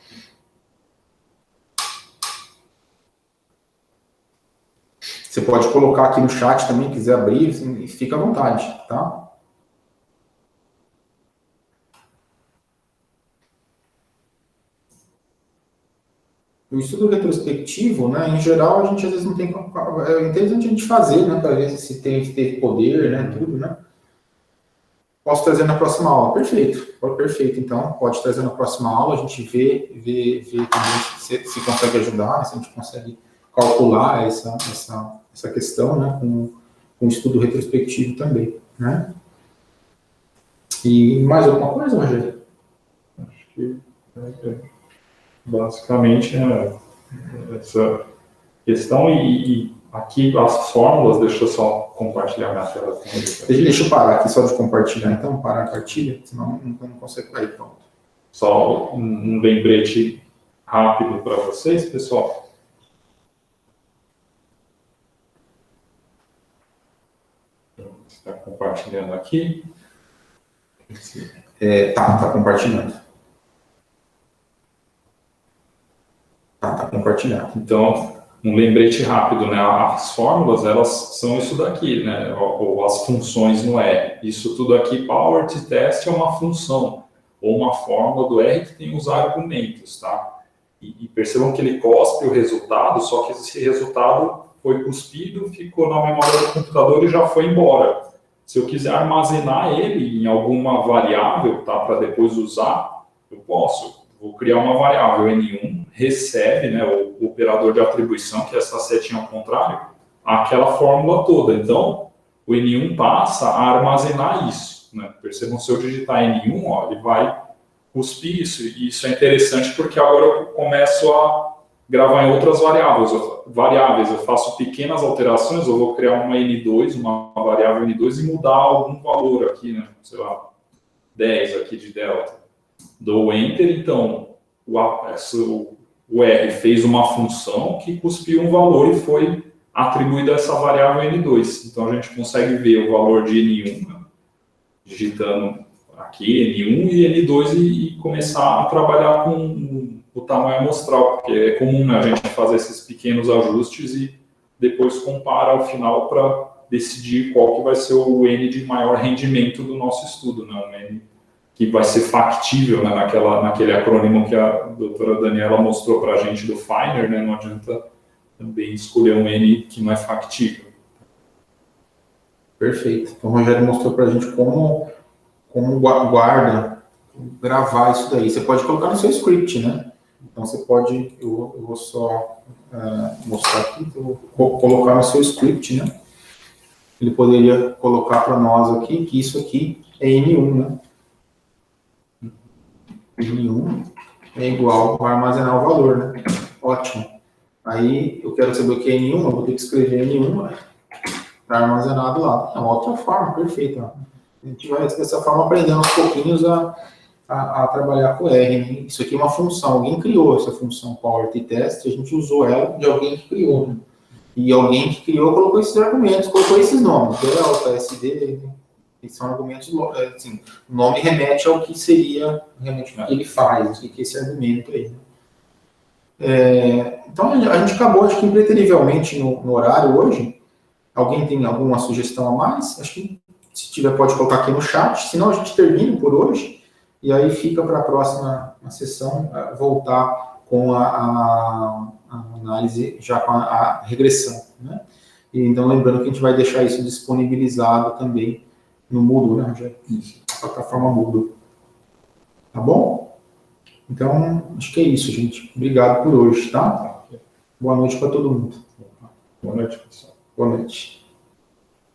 Speaker 1: Você pode colocar aqui no chat também, quiser abrir, assim, fica à vontade, tá? O estudo retrospectivo, né, em geral, a gente às vezes não tem... É interessante a gente fazer, né, para ver se teve poder, né, tudo, né? Posso trazer na próxima aula. Perfeito. Perfeito, então, pode trazer na próxima aula, a gente vê também se consegue ajudar, se a gente consegue calcular essa questão, né, com o estudo retrospectivo também, né? E mais alguma coisa, Rogério?
Speaker 2: Acho que basicamente essa questão e aqui as fórmulas, deixa eu só compartilhar minha tela.
Speaker 1: Deixa eu parar aqui só de compartilhar, então, parar a partilha, senão não consegue cair, pronto.
Speaker 2: Só um lembrete rápido para vocês, pessoal. Está compartilhando aqui.
Speaker 1: Tá compartilhando. Tá compartilhado.
Speaker 2: Então, um lembrete rápido, né? As fórmulas, elas são isso daqui, né? Ou as funções no R. Isso tudo aqui, power t-test é uma função, ou uma fórmula do R que tem os argumentos, tá? E percebam que ele cospe o resultado, só que esse resultado foi cuspido, ficou na memória do computador e já foi embora. Se eu quiser armazenar ele em alguma variável, tá? Para depois usar, eu posso. Vou criar uma variável N1, recebe, né, o operador de atribuição, que é essa setinha ao contrário, aquela fórmula toda. Então, o N1 passa a armazenar isso, né? Percebam, se eu digitar N1, ó, ele vai cuspir isso. E isso é interessante porque agora eu começo a gravar em outras variáveis. Eu faço pequenas alterações, eu vou criar uma N2, uma variável N2 e mudar algum valor aqui, né? Sei lá, 10 aqui de delta. Dou Enter, então o R fez uma função que cuspiu um valor e foi atribuído a essa variável N2. Então a gente consegue ver o valor de N1, né, digitando aqui N1 e N2 e começar a trabalhar com o tamanho amostral, porque é comum, né, a gente fazer esses pequenos ajustes e depois compara ao final para decidir qual que vai ser o N de maior rendimento do nosso estudo, né, um N que vai ser factível, né, naquele acrônimo que a doutora Daniela mostrou para a gente do Finer, né, não adianta também escolher um N que não é factível.
Speaker 1: Perfeito. Então, o Rogério mostrou para a gente como gravar isso daí. Você pode colocar no seu script, né? Então, você pode, eu vou só mostrar aqui, eu vou colocar no seu script, né? Ele poderia colocar para nós aqui que isso aqui é N1, né? N1 é igual, vai armazenar o valor, né? Ótimo. Aí, eu quero saber o que é N1, eu vou ter que escrever N1, está armazenado lá. É uma outra forma, perfeito. A gente vai, dessa forma, aprendendo aos pouquinhos a trabalhar com R, né? Isso aqui é uma função, alguém criou essa função power t-test, a gente usou ela de alguém que criou, né? E alguém que criou colocou esses argumentos, colocou esses nomes, delta, SD, né? Que são argumentos, assim, o nome remete ao que seria realmente o que ele faz, o que é esse argumento aí. Então, a gente acabou, acho que impreterivelmente no horário hoje. Alguém tem alguma sugestão a mais? Acho que, se tiver, pode colocar aqui no chat, senão a gente termina por hoje, e aí fica para a próxima sessão voltar com a análise, já com a regressão, né? E, então, lembrando que a gente vai deixar isso disponibilizado também no Moodle, né, Rogério? Isso, a plataforma Moodle. Tá bom? Então, acho que é isso, gente. Obrigado por hoje, tá? Boa noite para todo mundo.
Speaker 2: Boa noite, pessoal.
Speaker 1: Boa noite.